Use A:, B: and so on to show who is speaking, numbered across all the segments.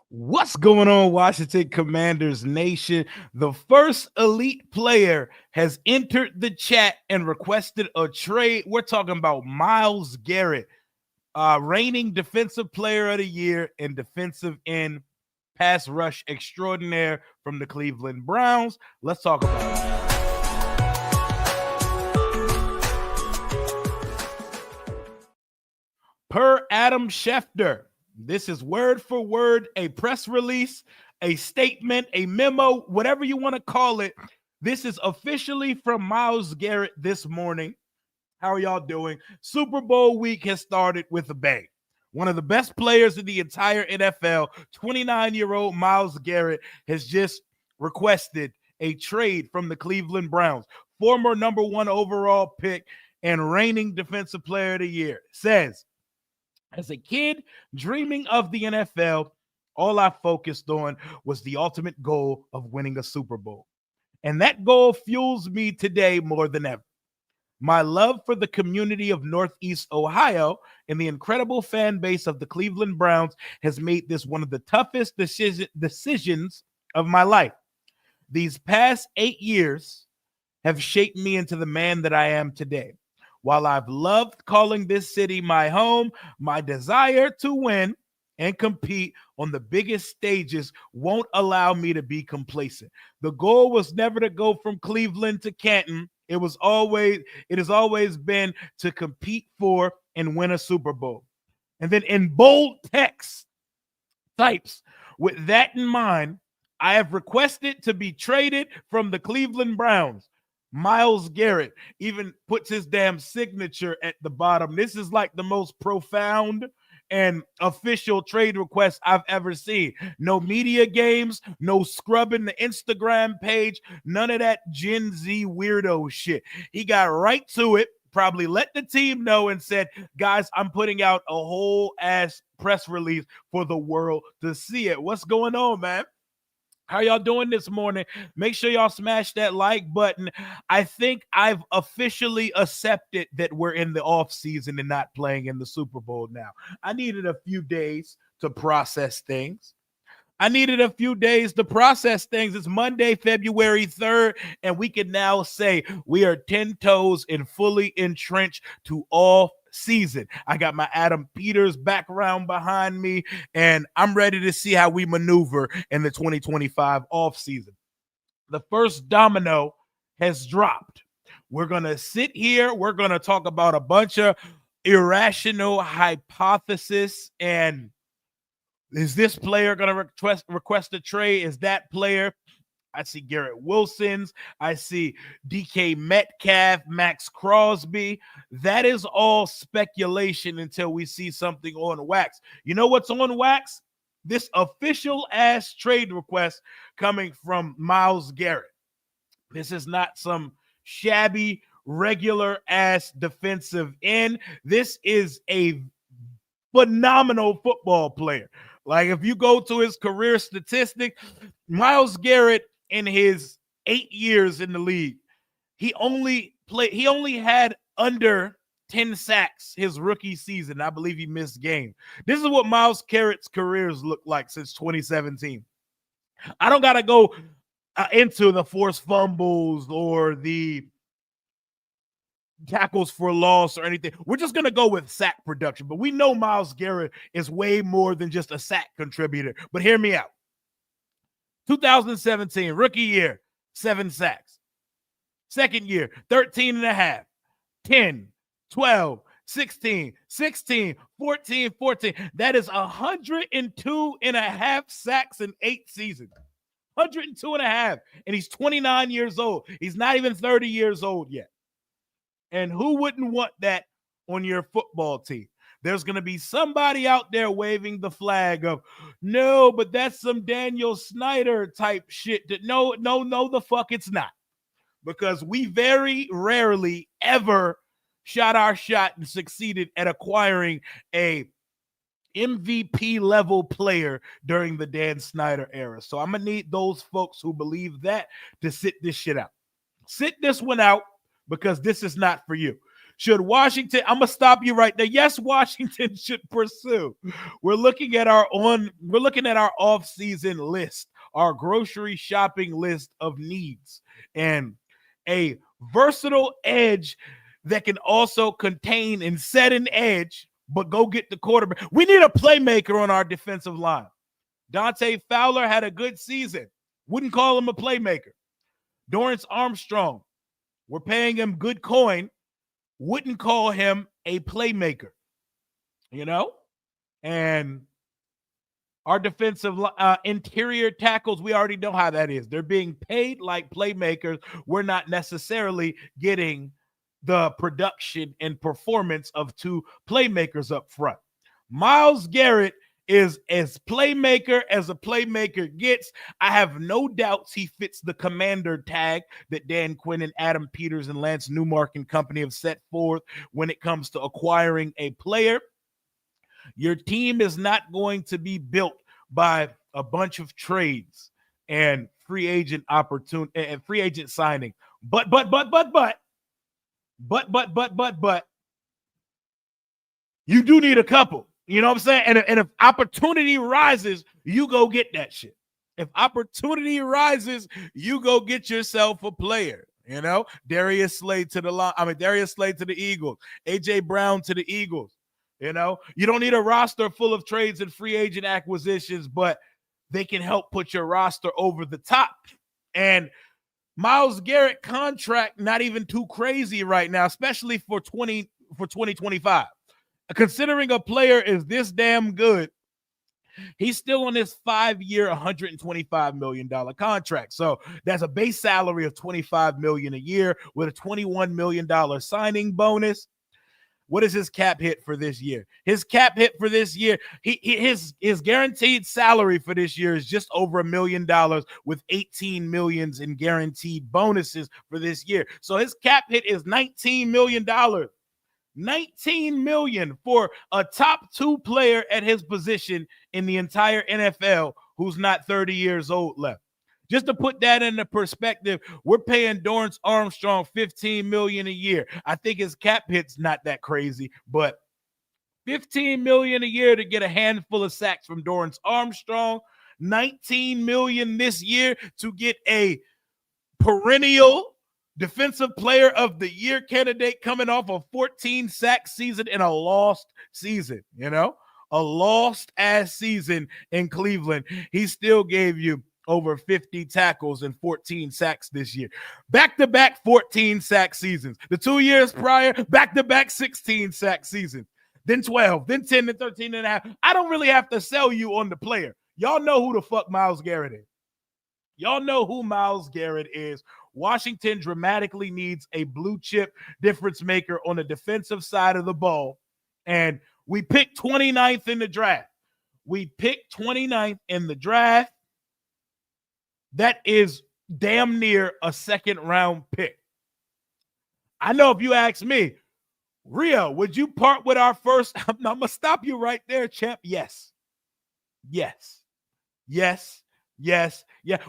A: What's going on, Washington Commanders Nation? The first elite player has entered the chat and requested a trade. We're talking about Myles Garrett, reigning Defensive Player of the Year and defensive end pass rush extraordinaire from the Cleveland Browns. Let's talk about it. Per Adam Schefter, this is word for word a press release, a statement, a memo, whatever you want to call it. This is officially from Myles Garrett this morning. How are y'all doing? Super Bowl week has started with a bang. One of the best players in the entire NFL, 29-year-old Myles Garrett, has just requested a trade from the Cleveland Browns. Former number one overall pick and reigning Defensive Player of the Year says, as a kid dreaming of the NFL, all I focused on was the ultimate goal of winning a Super Bowl. And that goal fuels me today more than ever. My love for the community of Northeast Ohio and the incredible fan base of the Cleveland Browns has made this one of the toughest decisions of my life. These past 8 years have shaped me into the man that I am today. While I've loved calling this city my home, my desire to win and compete on the biggest stages won't allow me to be complacent. The goal was never to go from Cleveland to Canton. It has always been to compete for and win a Super Bowl. And then in bold text types, with that in mind, I have requested to be traded from the Cleveland Browns. Myles Garrett even puts his damn signature at the bottom. This is like the most profound and official trade request I've ever seen. No media games, no scrubbing the Instagram page, none of that Gen Z weirdo shit. He got right to it, probably let the team know and said, guys, I'm putting out a whole ass press release for the world to see it. What's going on, man? How y'all doing this morning? Make sure y'all smash that like button. I think I've officially accepted that we're in the offseason and not playing in the Super Bowl now. I needed a few days to process things. It's Monday, February 3rd, and we can now say we are 10 toes and fully entrenched to all season. I got my Adam Peters background behind me, and I'm ready to see how we maneuver in the 2025 offseason. The first domino has dropped. We're going to sit here. We're going to talk about a bunch of irrational hypotheses and is this player going to request a trade? Is that player? I see Garrett Wilson's. I see DK Metcalf, Max Crosby. That is all speculation until we see something on wax. You know what's on wax? This official ass trade request coming from Myles Garrett. This is not some shabby, regular ass defensive end. This is a phenomenal football player. Like if you go to his career statistic, Myles Garrett in his 8 years in the league, he only had under 10 sacks his rookie season. I believe he missed game. This is what Myles Garrett's careers look like since 2017. I don't got to go into the forced fumbles or the tackles for loss or anything. We're just going to go with sack production. But we know Myles Garrett is way more than just a sack contributor. But hear me out. 2017, rookie year, 7 sacks. Second year, 13 and a half, 10, 12, 16, 16, 14, 14. That is 102 and a half sacks in 8 seasons. 102 and a half. And he's 29 years old. He's not even 30 years old yet. And who wouldn't want that on your football team? There's going to be somebody out there waving the flag of, no, but that's some Daniel Snyder type shit. No, the fuck it's not. Because we very rarely ever shot our shot and succeeded at acquiring a MVP level player during the Dan Snyder era. So I'm going to need those folks who believe that to sit this shit out. Sit this one out. Because this is not for you. Should Washington, I'm gonna stop you right there. Yes, Washington should pursue. We're looking at our off-season list, our grocery shopping list of needs, and a versatile edge that can also contain and set an edge, but go get the quarterback. We need a playmaker on our defensive line. Dante Fowler had a good season. Wouldn't call him a playmaker. Dorrance Armstrong, we're paying him good coin. Wouldn't call him a playmaker, And our defensive interior tackles, we already know how that is. They're being paid like playmakers. We're not necessarily getting the production and performance of two playmakers up front. Myles Garrett is as playmaker as a playmaker gets. I have no doubts he fits the commander tag that Dan Quinn and Adam Peters and Lance Newmark and company have set forth when it comes to acquiring a player. Your team is not going to be built by a bunch of trades and free agent opportunity and free agent signing. But you do need a couple. You know what I'm saying? And if opportunity rises, you go get that shit. If opportunity rises, you go get yourself a player. Darius Slade to the Eagles, AJ Brown to the Eagles. You don't need a roster full of trades and free agent acquisitions, but they can help put your roster over the top. And Myles Garrett contract not even too crazy right now, especially for 2025. Considering a player is this damn good, he's still on this 5-year, $125 million contract. So that's a base salary of $25 million a year with a $21 million signing bonus. What is his cap hit for this year? His cap hit for this year, his guaranteed salary for this year is just over $1 million with $18 million in guaranteed bonuses for this year. So his cap hit is $19 million. $19 million for a top 2 player at his position in the entire NFL who's not 30 years old left. Just to put that into perspective, we're paying Dorrance Armstrong $15 million a year. I think his cap hit's not that crazy, but $15 million a year to get a handful of sacks from Dorrance Armstrong, $19 million this year to get a perennial Defensive Player of the Year candidate coming off a 14-sack season in a lost season, a lost-ass season in Cleveland. He still gave you over 50 tackles and 14 sacks this year. Back-to-back 14-sack seasons. The 2 years prior, back-to-back 16-sack seasons. Then 12, then 10, then 13 and a half. I don't really have to sell you on the player. Y'all know who the fuck Myles Garrett is. Y'all know who Myles Garrett is. Washington dramatically needs a blue chip difference maker on the defensive side of the ball. And we picked 29th in the draft. That is damn near a second-round pick. I know if you ask me, Rio, would you part with our first? I'm going to stop you right there, champ. Yes.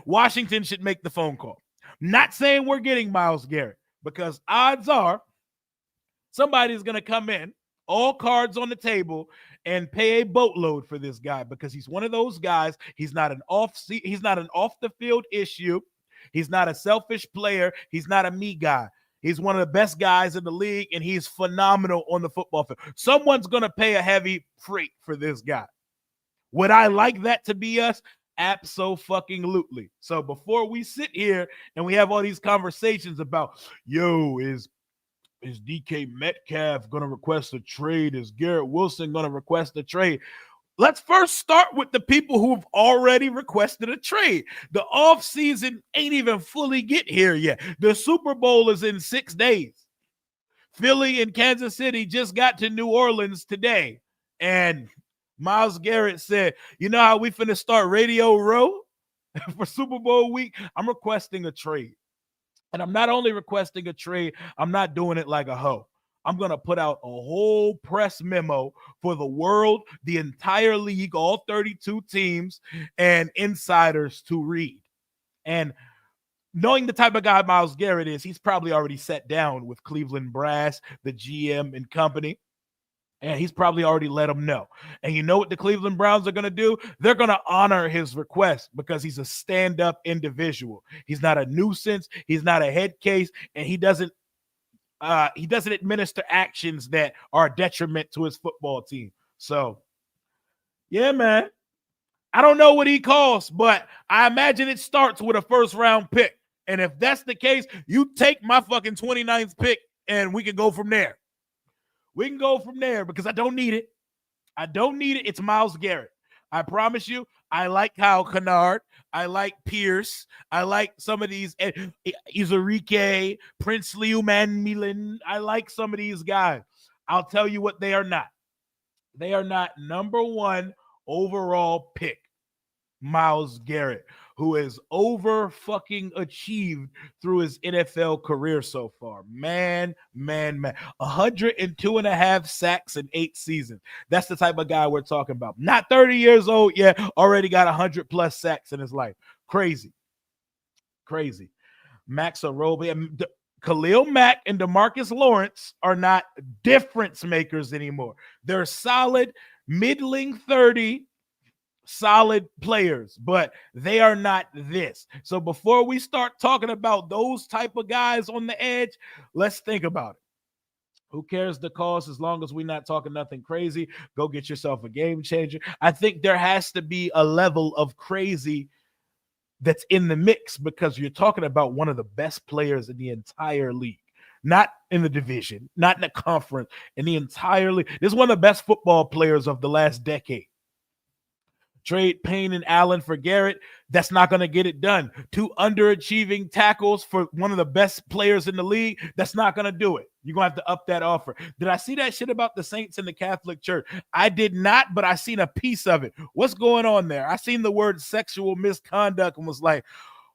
A: Washington should make the phone call. Not saying we're getting Myles Garrett, because odds are somebody's going to come in, all cards on the table, and pay a boatload for this guy, because he's one of those guys. He's not an off the field issue. He's not a selfish player. He's not a me guy. He's one of the best guys in the league, and he's phenomenal on the football field. Someone's going to pay a heavy freight for this guy. Would I like that to be us? Abso-fucking-lutely. So before we sit here and we have all these conversations about, is DK Metcalf going to request a trade? Is Garrett Wilson going to request a trade? Let's first start with the people who have already requested a trade. The offseason ain't even fully get here yet. The Super Bowl is in 6 days. Philly and Kansas City just got to New Orleans today. And Myles Garrett said, you know how we finna start Radio Row for Super Bowl week? I'm requesting a trade. And I'm not only requesting a trade, I'm not doing it like a hoe. I'm going to put out a whole press memo for the world, the entire league, all 32 teams, and insiders to read. And knowing the type of guy Myles Garrett is, he's probably already sat down with Cleveland brass, the GM and company, and he's probably already let them know. And you know what the Cleveland Browns are going to do? They're going to honor his request because he's a stand-up individual. He's not a nuisance. He's not a head case, and he doesn't administer actions that are a detriment to his football team. So, yeah, man. I don't know what he costs, but I imagine it starts with a first-round pick. And if that's the case, you take my fucking 29th pick, and we can go from there. We can go from there because I don't need it. I don't need it. It's Myles Garrett. I promise you, I like Kyle Kennard. I like Pierce. I like some of these Izarike, Princely Umanmilan. I like some of these guys. I'll tell you what they are not. They are not number one overall pick. Myles Garrett, who has over fucking achieved through his NFL career so far. Man. 102.5 sacks in 8 seasons. That's the type of guy we're talking about. Not 30 years old yet, already got 100 plus sacks in his life. Crazy. Max Arobi and Khalil Mack and DeMarcus Lawrence are not difference makers anymore. They're solid, middling 30, solid players, but they are not this. So before we start talking about those type of guys on the edge, let's think about it. Who cares the cost as long as we're not talking nothing crazy? Go get yourself a game changer. I think there has to be a level of crazy that's in the mix because you're talking about one of the best players in the entire league. Not in the division, not in the conference, in the entire league. This is one of the best football players of the last decade. Trade Payne and Allen for Garrett. That's not going to get it done. 2 underachieving tackles for one of the best players in the league. That's not going to do it. You're going to have to up that offer. Did I see that shit about the Saints and the Catholic Church? I did not, but I seen a piece of it. What's going on there? I seen the word sexual misconduct and was like,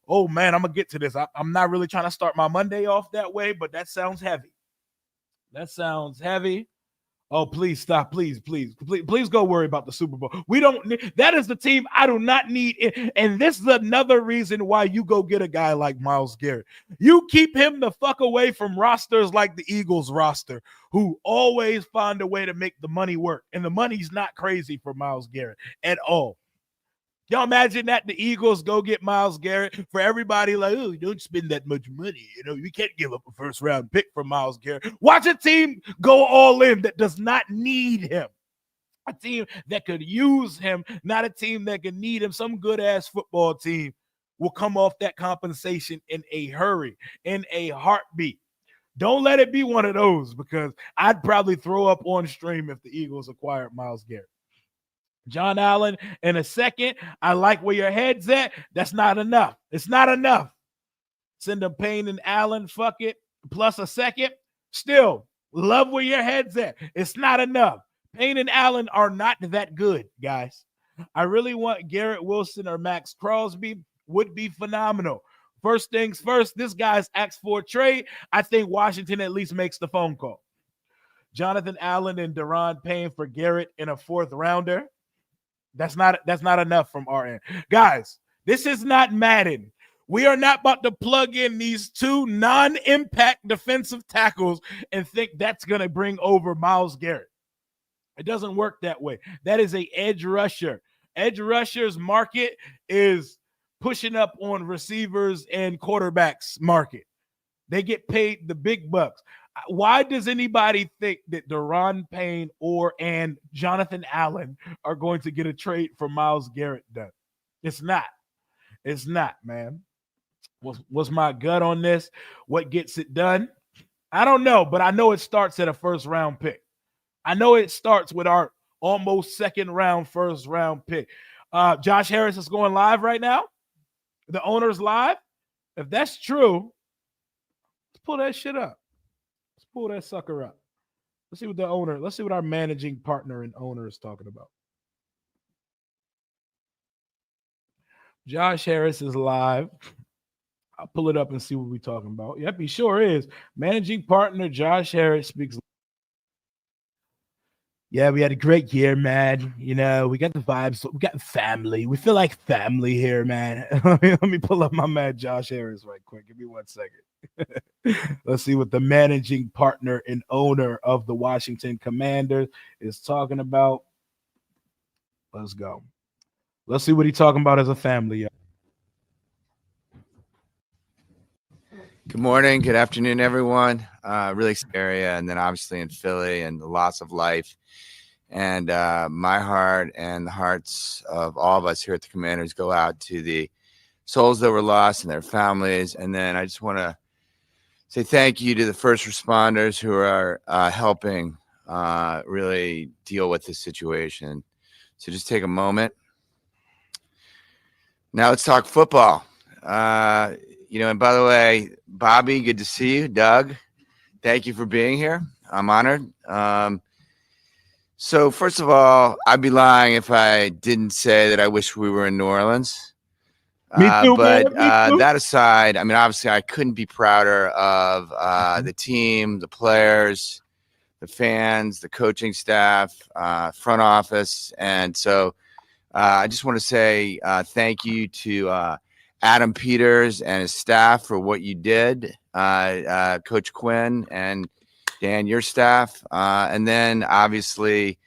A: oh, man, I'm going to get to this. I'm not really trying to start my Monday off that way, but that sounds heavy. Oh, please stop. Please go worry about the Super Bowl. We don't need, that is the team I do not need. And this is another reason why you go get a guy like Myles Garrett. You keep him the fuck away from rosters like the Eagles roster, who always find a way to make the money work. And the money's not crazy for Myles Garrett at all. Y'all imagine that the Eagles go get Myles Garrett for everybody like, oh, you don't spend that much money. You know, you can't give up a first-round pick for Myles Garrett. Watch a team go all in that does not need him. A team that could use him, not a team that could need him. Some good-ass football team will come off that compensation in a hurry, in a heartbeat. Don't let it be one of those because I'd probably throw up on stream if the Eagles acquired Myles Garrett. John Allen in a second. I like where your head's at. That's not enough. It's not enough. Send them Payne and Allen, fuck it, plus a second. Still, love where your head's at. It's not enough. Payne and Allen are not that good, guys. I really want Garrett Wilson or Max Crosby. Would be phenomenal. First things first, this guy's asked for a trade. I think Washington at least makes the phone call. Jonathan Allen and Daron Payne for Garrett in a 4th rounder. That's not enough from our end. Guys, this is not Madden. We are not about to plug in these 2 non-impact defensive tackles and think that's going to bring over Myles Garrett. It doesn't work that way. That is an edge rusher. Edge rushers market is pushing up on receivers and quarterbacks market. They get paid the big bucks. Why does anybody think that Daron Payne and Jonathan Allen are going to get a trade for Myles Garrett done? It's not, man. What's my gut on this? What gets it done? I don't know, but I know it starts at a first-round pick. I know it starts with our almost second-round, first-round pick. Josh Harris is going live right now. The owner's live. If that's true, let's pull that shit up. Pull that sucker up. Let's see what our managing partner and owner is talking about. Josh Harris is live. I'll pull it up and see what we're talking about. Yep, he sure is. Managing partner Josh Harris speaks. Yeah, we had a great year, man. You know, we got the vibes. We got family. We feel like family here, man. Let me pull up my man Josh Harris right quick. Give me 1 second. Let's see what the managing partner and owner of the Washington Commanders is talking about. Let's go. Let's see what he's talking about as a family.
B: Good morning, good afternoon, everyone. Really scary, and then obviously in Philly and the loss of life. And my heart and the hearts of all of us here at the Commanders go out to the souls that were lost and their families. And then I just want to say thank you to the first responders who are helping really deal with this situation. So just take a moment. Now let's talk football. And by the way, Bobby, good to see you. Doug, thank you for being here. I'm honored. So first of all, I'd be lying if I didn't say that I wish we were in New Orleans.
A: Me too,
B: but
A: man. Me too.
B: That aside, I mean, obviously I couldn't be prouder of the team, the players, the fans, the coaching staff, front office. And so I just want to say thank you to Adam Peters and his staff for what you did, Coach Quinn and Dan, your staff. And then obviously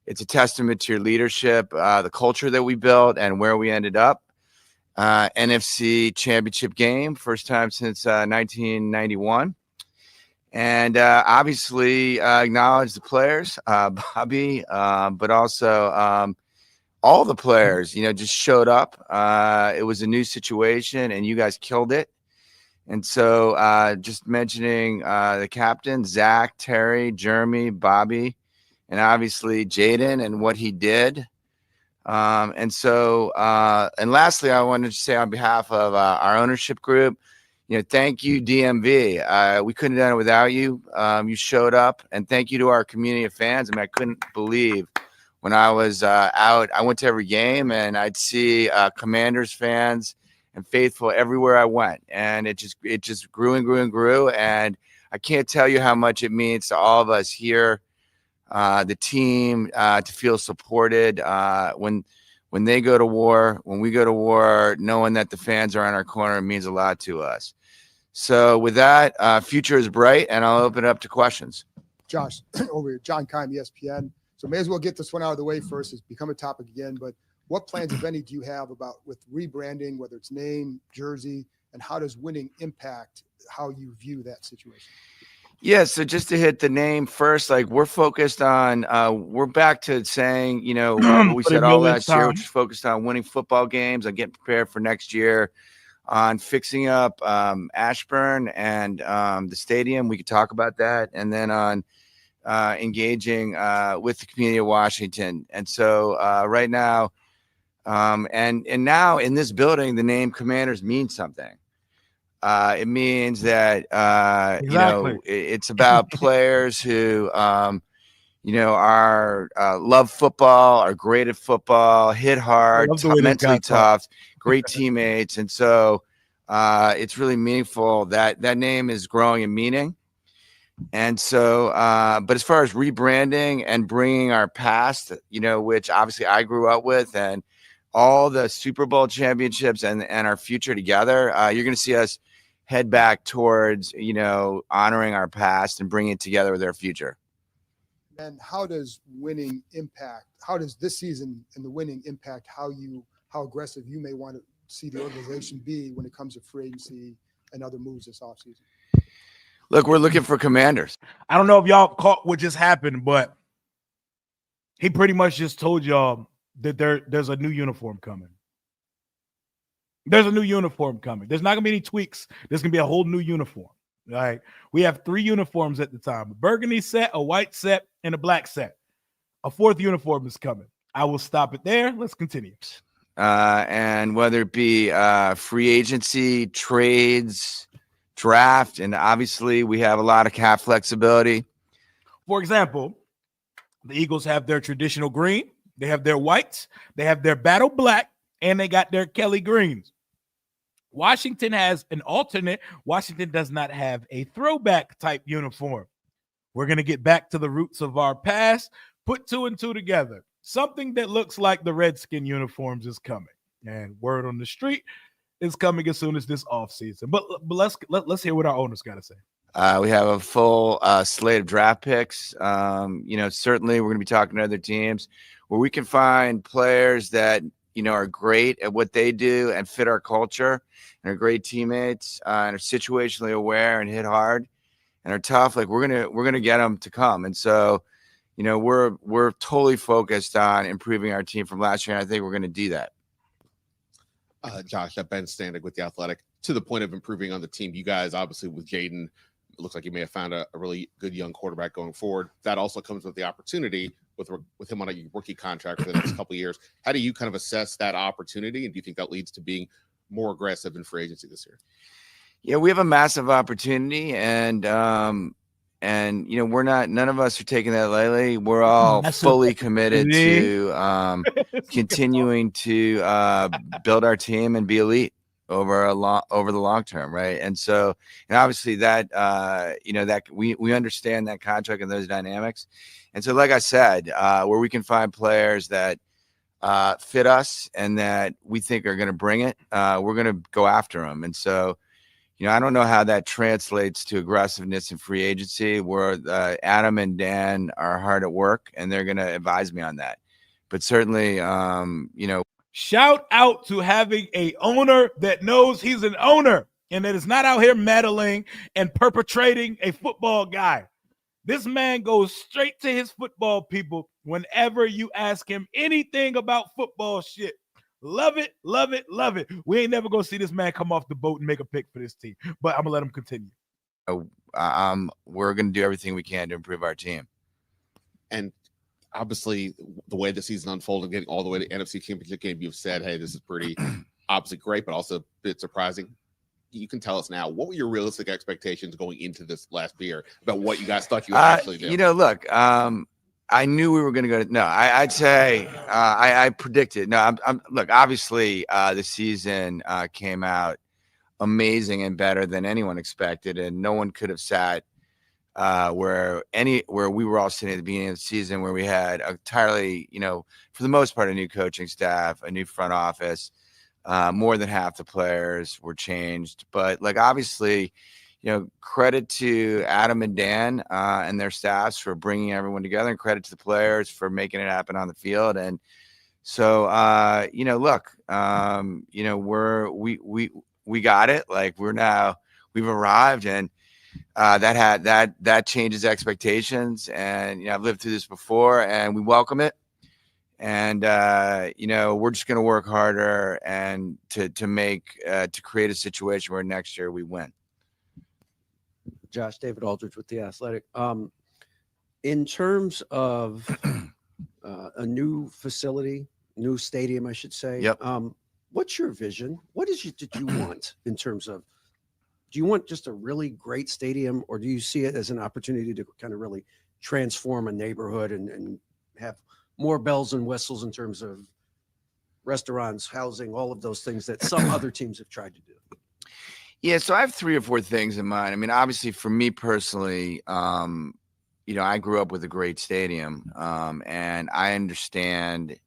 B: it's a testament to your leadership, the culture that we built and where we ended up. NFC championship game, first time since 1991. And obviously acknowledge the players, Bobby, but also all the players, just showed up. It was a new situation, and you guys killed it. And so just mentioning the captain, Zach, Terry, Jeremy, Bobby, and obviously Jaden and what he did. And lastly, I wanted to say on behalf of our ownership group, thank you, DMV. We couldn't have done it without you. You showed up, and thank you to our community of fans. I mean, I couldn't believe when I was out, I went to every game, and I'd see Commanders fans and faithful everywhere I went, and it just grew and grew and grew. And I can't tell you how much it means to all of us here, the team, to feel supported when they go to war, when we go to war, knowing that the fans are on our corner means a lot to us. So with that, future is bright, and I'll open it up to questions.
C: Josh, over here, John Keim, ESPN. So may as well get this one out of the way first. It's become a topic again, but what plans, if any, do you have with rebranding, whether it's name, jersey, and how does winning impact how you view that situation?
B: Yeah, so just to hit the name first, like we're focused on, we're back to saying, what we said all last year, which is focused on winning football games, on getting prepared for next year, on fixing up Ashburn and the stadium. We could talk about that, and then on engaging with the community of Washington. And so right now, and now in this building, the name Commanders means something. It means that
A: Exactly.
B: it's about players who are love football, are great at football, hit hard, mentally tough, great teammates. And so it's really meaningful that name is growing in meaning. And so, but as far as rebranding and bringing our past, which obviously I grew up with, and all the Super Bowl championships and our future together, you're going to see us head back towards, honoring our past and bringing it together with our future.
C: And how does winning impact? How does this season and the winning impact how aggressive you may want to see the organization be when it comes to free agency and other moves this offseason?
B: Look, we're looking for Commanders.
A: I don't know if y'all caught what just happened, but he pretty much just told y'all that there's a new uniform coming. There's a new uniform coming. There's not going to be any tweaks. There's going to be a whole new uniform. All right. We have 3 uniforms at the time: a burgundy set, a white set, and a black set. A 4th uniform is coming. I will stop it there. Let's continue.
B: And whether it be free agency, trades, draft, and obviously we have a lot of cap flexibility.
A: For example, the Eagles have their traditional green, they have their whites, they have their battle black, and they got their Kelly greens. Washington has an alternate. Washington does not have a throwback type uniform. We're going to get back to the roots of our past. put 2 and 2 together. Something that looks like the Redskin uniforms is coming. And word on the street is coming as soon as this offseason. But let's hear what our owners got to say.
B: We have a full slate of draft picks. Certainly we're going to be talking to other teams where we can find players that, are great at what they do and fit our culture and are great teammates and are situationally aware and hit hard and are tough. Like we're going to get them to come. And so, we're totally focused on improving our team from last year. And I think we're going to do that.
D: Josh, Ben Standig with The Athletic. To the point of improving on the team, you guys obviously with Jaden, it looks like you may have found a really good young quarterback going forward. That also comes with the opportunity with him on a rookie contract for the next couple of years. How do you kind of assess that opportunity, and do you think that leads to being more aggressive in free agency this year?
B: Yeah, we have a massive opportunity, and we're not. None of us are taking that lightly. We're all fully committed to continuing to build our team and be elite over the long term, right? And so, and obviously that that we understand that contract and those dynamics. And so, like I said, where we can find players that fit us and that we think are going to bring it, we're going to go after them. And so, I don't know how that translates to aggressiveness in free agency, where Adam and Dan are hard at work and they're going to advise me on that. But certainly,
A: shout out to having a owner that knows he's an owner and that is not out here meddling and perpetrating a football guy. This man goes straight to his football people whenever you ask him anything about football shit. Love it, love it, love it. We ain't never going to see this man come off the boat and make a pick for this team, but I'm going to let him continue.
B: We're going to do everything we can to improve our team.
D: And obviously, the way the season unfolded, getting all the way to NFC Championship game, you've said, hey, this is pretty obviously great, but also a bit surprising. You can tell us now, what were your realistic expectations going into this last year about what you guys thought you would actually do?
B: Look, I knew we were going to go to – no, I'd say I predicted – no, look, obviously the season came out amazing and better than anyone expected, and no one could have sat where we were all sitting at the beginning of the season, where we had entirely, for the most part, a new coaching staff, a new front office. More than half the players were changed. But, obviously – credit to Adam and Dan and their staffs for bringing everyone together, and credit to the players for making it happen on the field. And so, look, we got it. We've arrived, and that changes expectations. And, I've lived through this before, and we welcome it. And, we're just going to work harder and to create a situation where next year we win.
E: Josh, David Aldridge with The Athletic. In terms of a new facility, new stadium, I should say.
B: Yep.
E: What's your vision? What did you want in terms of, do you want just a really great stadium, or do you see it as an opportunity to kind of really transform a neighborhood and have more bells and whistles in terms of restaurants, housing, all of those things that some other teams have tried to do?
B: Yeah, so I have 3 or 4 things in mind. I mean, obviously, for me personally, I grew up with a great stadium, and I understand,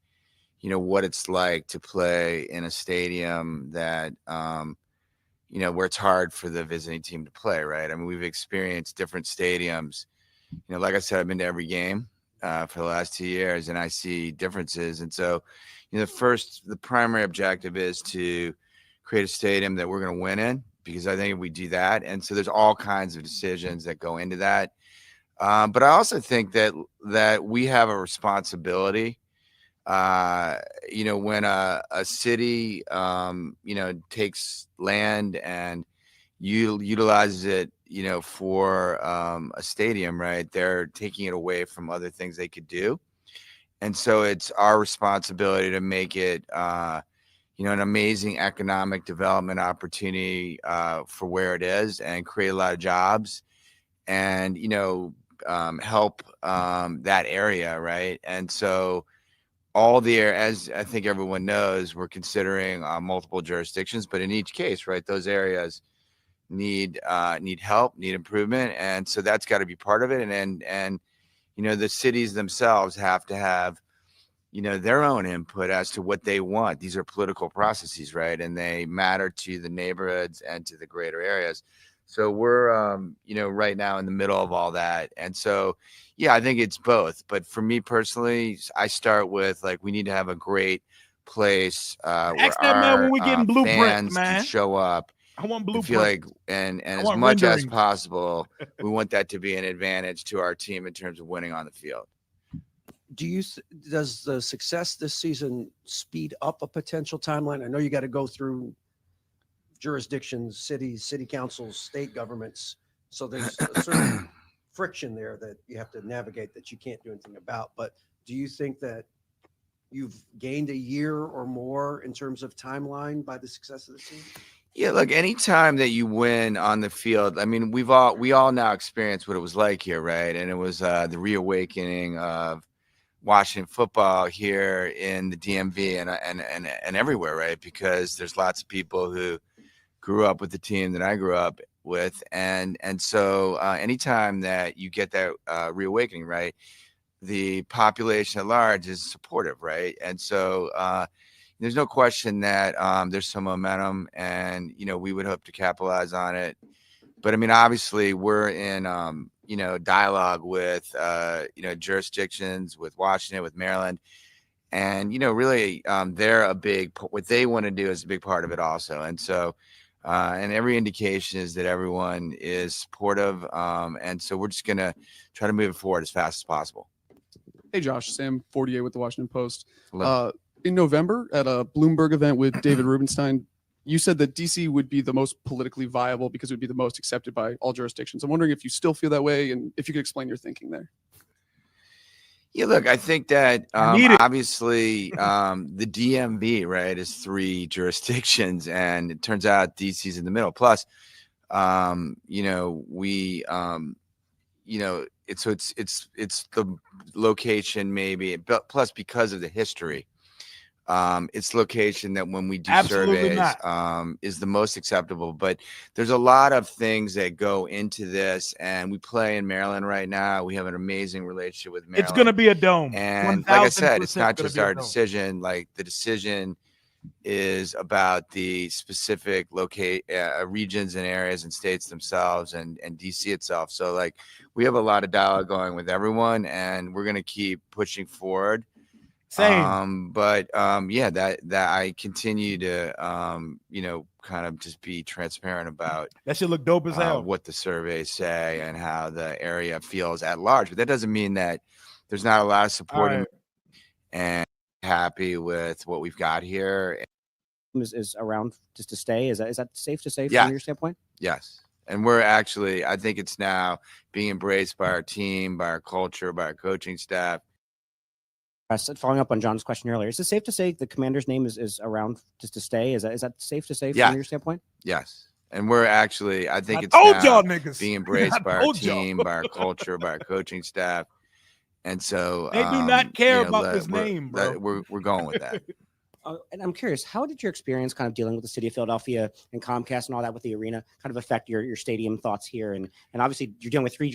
B: what it's like to play in a stadium that, where it's hard for the visiting team to play, right? I mean, we've experienced different stadiums. Like I said, I've been to every game for the last 2 years, and I see differences. And so, the primary objective is to create a stadium that we're going to win in, because I think if we do that, and so there's all kinds of decisions that go into that. But I also think that we have a responsibility, when a city, takes land and utilizes it, for a stadium, right? They're taking it away from other things they could do. And so it's our responsibility to make it, an amazing economic development opportunity for where it is, and create a lot of jobs and, help that area, right? And so as I think everyone knows, we're considering multiple jurisdictions, but in each case, right, those areas need help, need improvement. And so that's got to be part of it. And the cities themselves have to have, their own input as to what they want. These are political processes, right? And they matter to the neighborhoods and to the greater areas. So we're, right now in the middle of all that. And so, yeah, I think it's both. But for me personally, I start with we need to have a great place where
A: Ask that man when we getting blueprints,
B: fans
A: man.
B: can show up.
A: I want
B: I
A: blueprints.
B: feel like, and as
A: want
B: much as
A: renderings.
B: possible, we want that to be an advantage to our team in terms of winning on the field.
E: Does the success this season speed up a potential timeline? I know you got to go through jurisdictions, cities, city councils, state governments. So there's a certain friction there that you have to navigate that you can't do anything about. But do you think that you've gained a year or more in terms of timeline by the success of the season?
B: Yeah, look, anytime that you win on the field, I mean, we all now experienced what it was like here, right? And it was the reawakening of Washington football here in the DMV and everywhere, right? Because there's lots of people who grew up with the team that I grew up with, and so anytime that you get that reawakening, right, the population at large is supportive, right? And so there's no question that there's some momentum, and we would hope to capitalize on it. But I mean, obviously, we're in dialogue with jurisdictions, with Washington, with Maryland, and really they're what they want to do is a big part of it also. And so and every indication is that everyone is supportive, and so we're just gonna try to move it forward as fast as possible.
F: Hey Josh, Sam 48 with the Washington Post.
B: Hello.
F: In November at a Bloomberg event with David Rubenstein, you said that DC would be the most politically viable because it would be the most accepted by all jurisdictions. I'm wondering if you still feel that way and if you could explain your thinking there.
B: Yeah, look, I think that
A: need it.
B: obviously the DMV, right, is 3 jurisdictions, and it turns out DC's in the middle. Plus, it's the location maybe, but plus because of the history. It's location that when we do
A: Absolutely
B: surveys is the most acceptable. But there's a lot of things that go into this, and we play in Maryland right now. We have an amazing relationship with Maryland.
A: It's going to be a dome.
B: And like I said,
A: 1000%
B: it's not
A: gonna
B: just
A: be a
B: our
A: dome.
B: decision. Like the decision is about the specific regions and areas and states themselves and DC itself. So we have a lot of dialogue going with everyone, and we're going to keep pushing forward.
A: Same.
B: But that I continue to kind of just be transparent about
A: That should look dope as hell.
B: what the surveys say and how the area feels at large. But that doesn't mean that there's not a lot of support
A: All right.
B: and happy with what we've got here.
G: Is around just to stay. Is that safe to say
B: Yeah.
G: from your standpoint?
B: Yes. And we're actually, I think it's now being embraced by our team, by our culture, by our coaching staff.
G: Following up on John's question earlier, is it safe to say the commander's name is around just to stay? Is that safe to say
B: Yeah.
G: from your standpoint?
B: Yes. And we're actually, I think
A: I
B: it's
A: told
B: now
A: y'all niggas.
B: being embraced
A: I
B: by our
A: told y'all.
B: team, by our culture, by our coaching staff. And so
A: They do not care about this name, bro.
B: We're going with that.
G: And I'm curious, how did your experience kind of dealing with the city of Philadelphia and Comcast and all that with the arena kind of affect your stadium thoughts here? And obviously you're dealing with 3.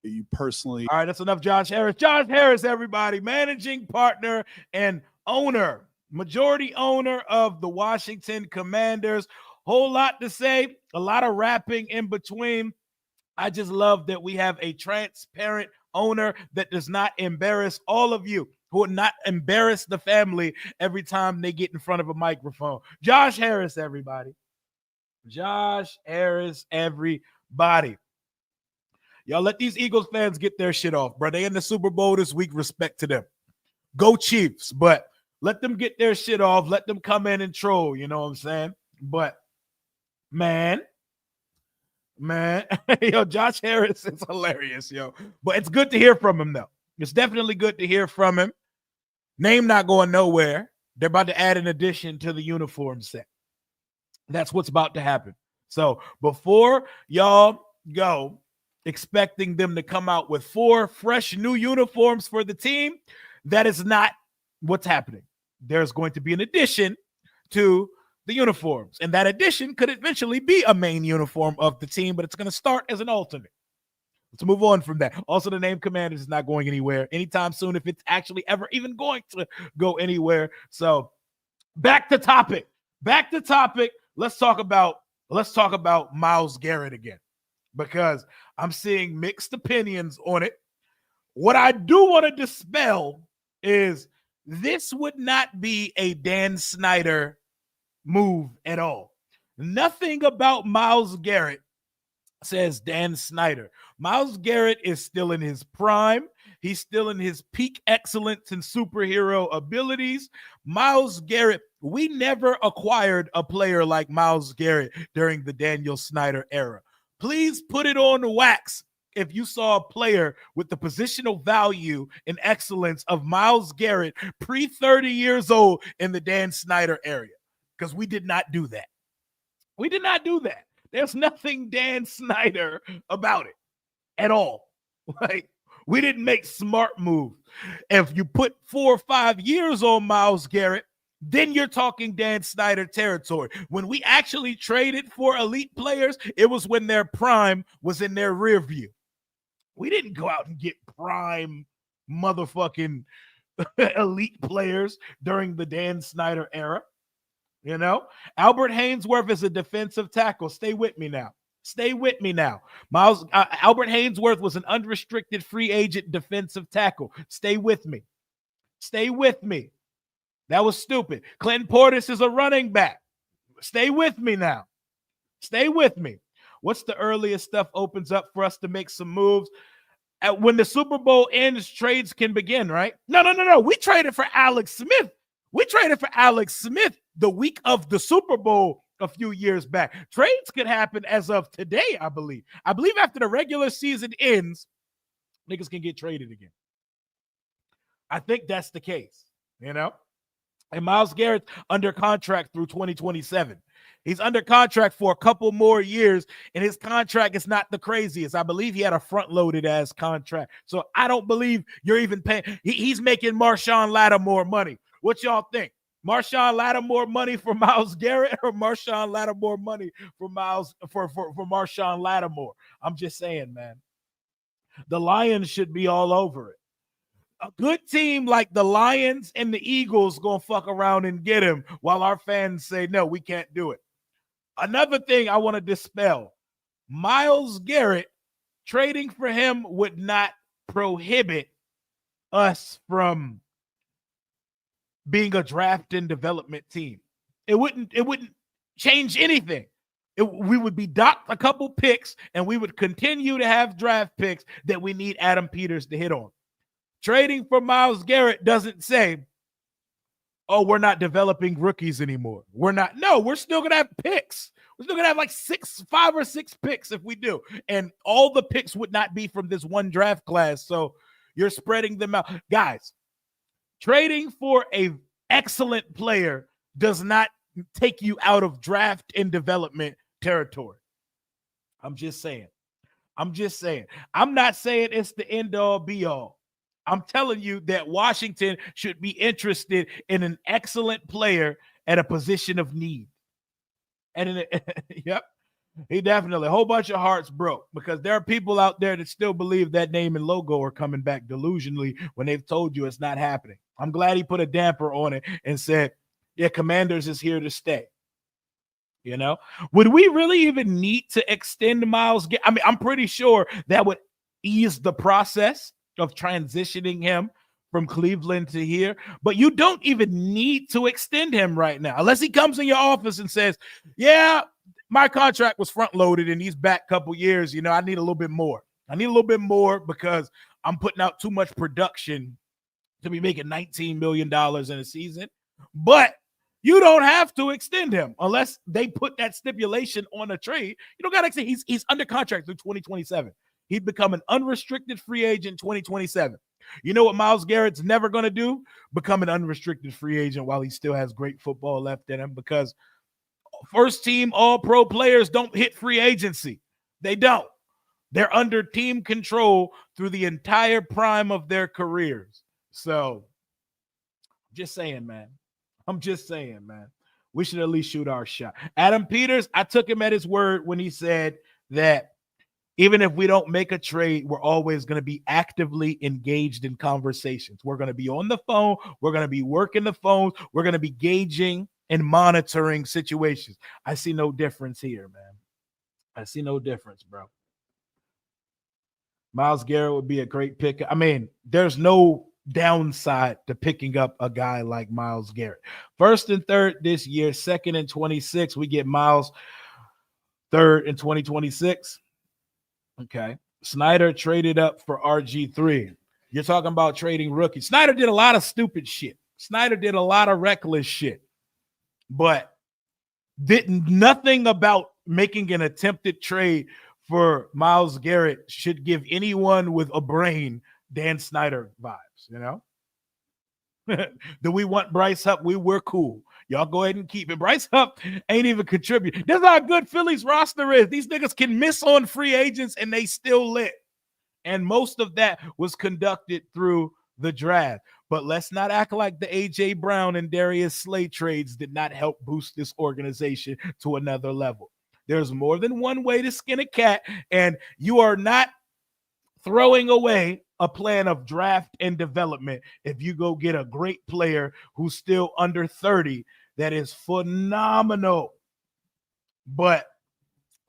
H: You personally,
A: All right, that's enough Josh Harris. Josh Harris, everybody, managing partner and owner, majority owner of the Washington Commanders. Whole lot to say, a lot of rapping in between. I just love that we have a transparent owner that does not embarrass all of you, who would not embarrass the family every time they get in front of a microphone. Josh Harris, everybody. Josh Harris, everybody. Y'all let these Eagles fans get their shit off, bro. They in the Super Bowl this week. Respect to them. Go Chiefs, but let them get their shit off. Let them come in and troll, you know what I'm saying? But, man, yo, Josh Harris is hilarious, yo. But it's good to hear from him, though. It's definitely good to hear from him. Name not going nowhere. They're about to add an addition to the uniform set. That's what's about to happen. So before y'all go expecting them to come out with 4 fresh new uniforms for the team, that is not what's happening. There's going to be an addition to the uniforms, and that addition could eventually be a main uniform of the team, but it's going to start as an alternate. Let's move on from that. Also, the name Commanders is not going anywhere anytime soon, if it's actually ever even going to go anywhere. So back to topic. Let's talk about Myles Garrett again, because I'm seeing mixed opinions on it. What I do want to dispel is this would not be a Dan Snyder move at all. Nothing about Myles Garrett says Dan Snyder. Myles Garrett is still in his prime. He's still in his peak excellence and superhero abilities. Myles Garrett, we never acquired a player like Myles Garrett during the Daniel Snyder era. Please put it on wax if you saw a player with the positional value and excellence of Myles Garrett pre-30 years old in the Dan Snyder area, because we did not do that. We did not do that. There's nothing Dan Snyder about it at all. Like, we didn't make smart moves. If you put 4 or 5 years on Myles Garrett, then you're talking Dan Snyder territory. When we actually traded for elite players, it was when their prime was in their rear view. We didn't go out and get prime motherfucking elite players during the Dan Snyder era. You know, Albert Haynesworth is a defensive tackle. Stay with me now. Albert Haynesworth was an unrestricted free agent defensive tackle. Stay with me. That was stupid. Clinton Portis is a running back. Stay with me now. What's the earliest stuff opens up for us to make some moves? When the Super Bowl ends, trades can begin, right? No. We traded for Alex Smith. The week of the Super Bowl a few years back. Trades could happen as of today, I believe. After the regular season ends, niggas can get traded again. I think that's the case, you know? And Myles Garrett's under contract through 2027. He's under contract for a couple more years, and his contract is not the craziest. I believe he had a front-loaded ass contract. So I don't believe you're even paying. He's making Marshawn Lattimore money. What y'all think? Marshawn Lattimore money for Myles Garrett, or Marshawn Lattimore money for Marshawn Lattimore? I'm just saying, man. The Lions should be all over it. A good team like the Lions and the Eagles gonna fuck around and get him, while our fans say, no, we can't do it. Another thing I want to dispel, Myles Garrett, trading for him would not prohibit us from being a draft and development team. It wouldn't change anything. We would be docked a couple picks, and we would continue to have draft picks that we need Adam Peters to hit on. Trading for Myles Garrett doesn't say, oh, we're not developing rookies anymore. We're still going to have picks. We're still going to have like 5 or 6 picks if we do. And all the picks would not be from this one draft class. So you're spreading them out. Guys, trading for an excellent player does not take you out of draft and development territory. I'm just saying. I'm not saying it's the end all be all. I'm telling you that Washington should be interested in an excellent player at a position of need. And yep, he definitely, a whole bunch of hearts broke, because there are people out there that still believe that name and logo are coming back delusionally when they've told you it's not happening. I'm glad he put a damper on it and said, yeah, Commanders is here to stay. You know, would we really even need to extend Myles? I mean, I'm pretty sure that would ease the process of transitioning him from Cleveland to here, but you don't even need to extend him right now, unless he comes in your office and says, yeah, my contract was front loaded and he's back a couple years. You know, I need a little bit more. Because I'm putting out too much production to be making $19 million in a season. But you don't have to extend him unless they put that stipulation on a trade. You don't got to extend. He's under contract through 2027. He'd become an unrestricted free agent in 2027. You know what Myles Garrett's never going to do? Become an unrestricted free agent while he still has great football left in him, because first team all-pro players don't hit free agency. They don't. They're under team control through the entire prime of their careers. So I'm just saying, man. We should at least shoot our shot. Adam Peters, I took him at his word when he said that Even if we don't make a trade, we're always going to be actively engaged in conversations. We're going to be on the phone. We're going to be working the phones. We're going to be gauging and monitoring situations. I see no difference here, man. I see no difference, bro. Myles Garrett would be a great pick. I mean, there's no downside to picking up a guy like Myles Garrett. First and third this year, second and 26. We get Myles third in 2026. Okay. Snyder traded up for RG3. You're talking about trading rookies. Snyder did a lot of stupid shit. Snyder did a lot of reckless shit, but did nothing about making an attempted trade for Myles Garrett should give anyone with a brain Dan Snyder vibes, you know? Do we want Bryce Huff? We're cool. Y'all go ahead and keep it. Bryce Huff ain't even contribute. That's how good Philly's roster is. These niggas can miss on free agents and they still lit. And most of that was conducted through the draft. But let's not act like the A.J. Brown and Darius Slay trades did not help boost this organization to another level. There's more than one way to skin a cat, and you are not throwing away a plan of draft and development if you go get a great player who's still under 30 that is phenomenal. But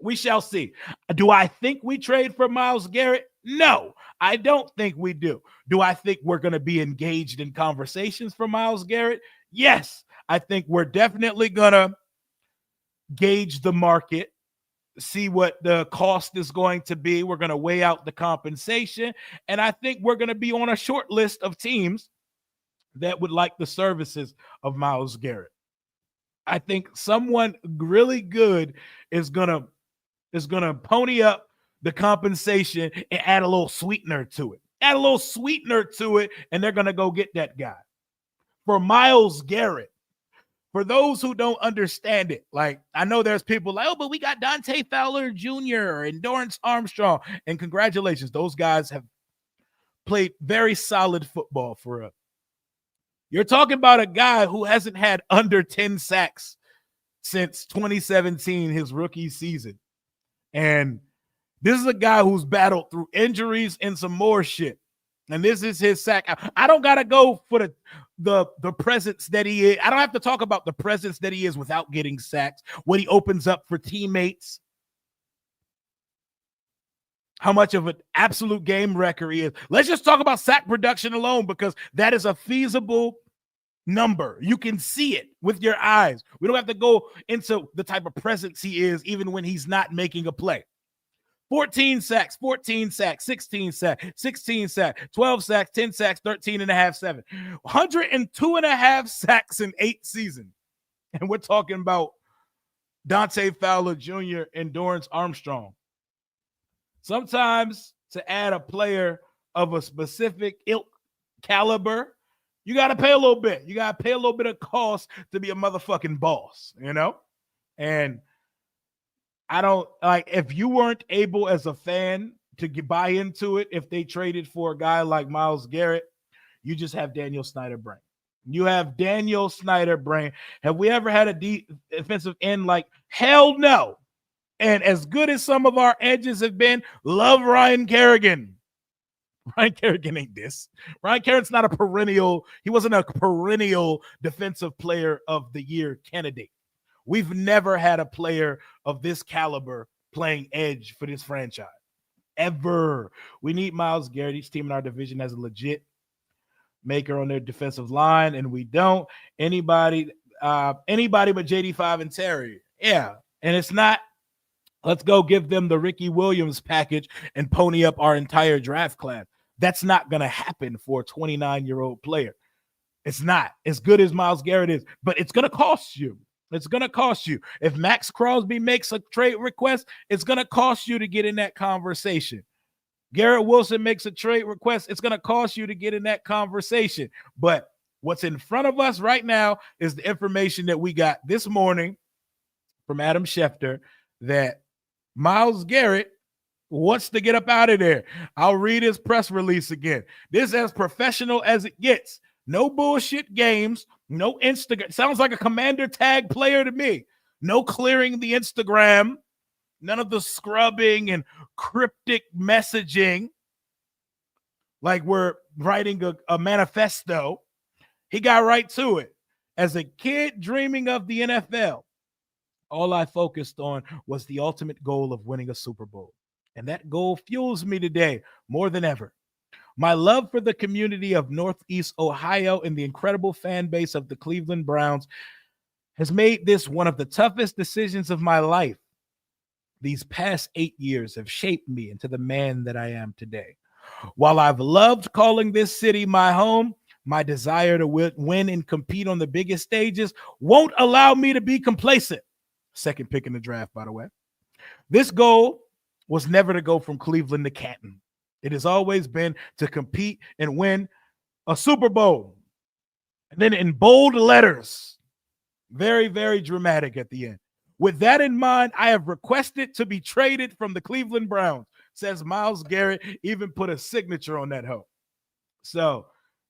A: we shall see. Do I think we trade for Myles Garrett? No, I don't think we do. Do I think we're going to be engaged in conversations for Myles Garrett? Yes, I think we're definitely going to gauge the market, see what the cost is going to be. We're going to weigh out the compensation. And I think we're going to be on a short list of teams that would like the services of Myles Garrett. I think someone really good is going to pony up the compensation and add a little sweetener to it. Add a little sweetener to it, and they're going to go get that guy. For Myles Garrett, for those who don't understand it, like I know there's people like, oh, but we got Dante Fowler Jr. and Dorrance Armstrong, and congratulations. Those guys have played very solid football for us. You're talking about a guy who hasn't had under 10 sacks since 2017, his rookie season. And this is a guy who's battled through injuries and some more shit. And this is his sack. I don't got to go for the presence that he is. I don't have to talk about the presence that he is without getting sacks, what he opens up for teammates, how much of an absolute game wrecker he is. Let's just talk about sack production alone, because that is a feasible number. You can see it with your eyes. We don't have to go into the type of presence he is even when he's not making a play. 14 sacks, 14 sacks, 16 sacks, 16 sacks, 12 sacks, 10 sacks, 13 and a half, 7. 102 and a half sacks in 8 seasons. And we're talking about Dante Fowler Jr. and Dorrance Armstrong. Sometimes to add a player of a specific ilk caliber, you got to pay a little bit. You got to pay a little bit of cost to be a motherfucking boss, you know? And I don't like, if you weren't able as a fan to buy into it, if they traded for a guy like Myles Garrett, you just have Daniel Snyder brain. You have Daniel Snyder brain. Have we ever had a defensive end like? Hell no. And as good as some of our edges have been, love Ryan Kerrigan. Ryan Kerrigan ain't this. Ryan Kerrigan's not a perennial. He wasn't a perennial defensive player of the year candidate. We've never had a player of this caliber playing edge for this franchise, ever. We need Myles Garrett. Each team in our division has a legit maker on their defensive line, and we don't. Anybody but JD5 and Terry. Yeah, and it's not, let's go give them the Ricky Williams package and pony up our entire draft class. That's not going to happen for a 29-year-old player. It's not. As good as Myles Garrett is, but it's going to cost you. It's going to cost you. If Max Crosby makes a trade request, it's going to cost you to get in that conversation. Garrett Wilson makes a trade request, it's going to cost you to get in that conversation. But what's in front of us right now is the information that we got this morning from Adam Schefter that Myles Garrett wants to get up out of there. I'll read his press release again. This is as professional as it gets. No bullshit games. No Instagram. Sounds like a commander tag player to me. No clearing the Instagram. None of the scrubbing and cryptic messaging like we're writing a manifesto. He got right to it. As a kid dreaming of the NFL, all I focused on was the ultimate goal of winning a Super Bowl. And that goal fuels me today more than ever. My love for the community of Northeast Ohio and the incredible fan base of the Cleveland Browns has made this one of the toughest decisions of my life. These past 8 years have shaped me into the man that I am today. While I've loved calling this city my home, my desire to win and compete on the biggest stages won't allow me to be complacent. Second pick in the draft, by the way. This goal was never to go from Cleveland to Canton. It has always been to compete and win a Super Bowl. And then in bold letters, very, very dramatic at the end. With that in mind, I have requested to be traded from the Cleveland Browns, says Myles Garrett, even put a signature on that hoe. So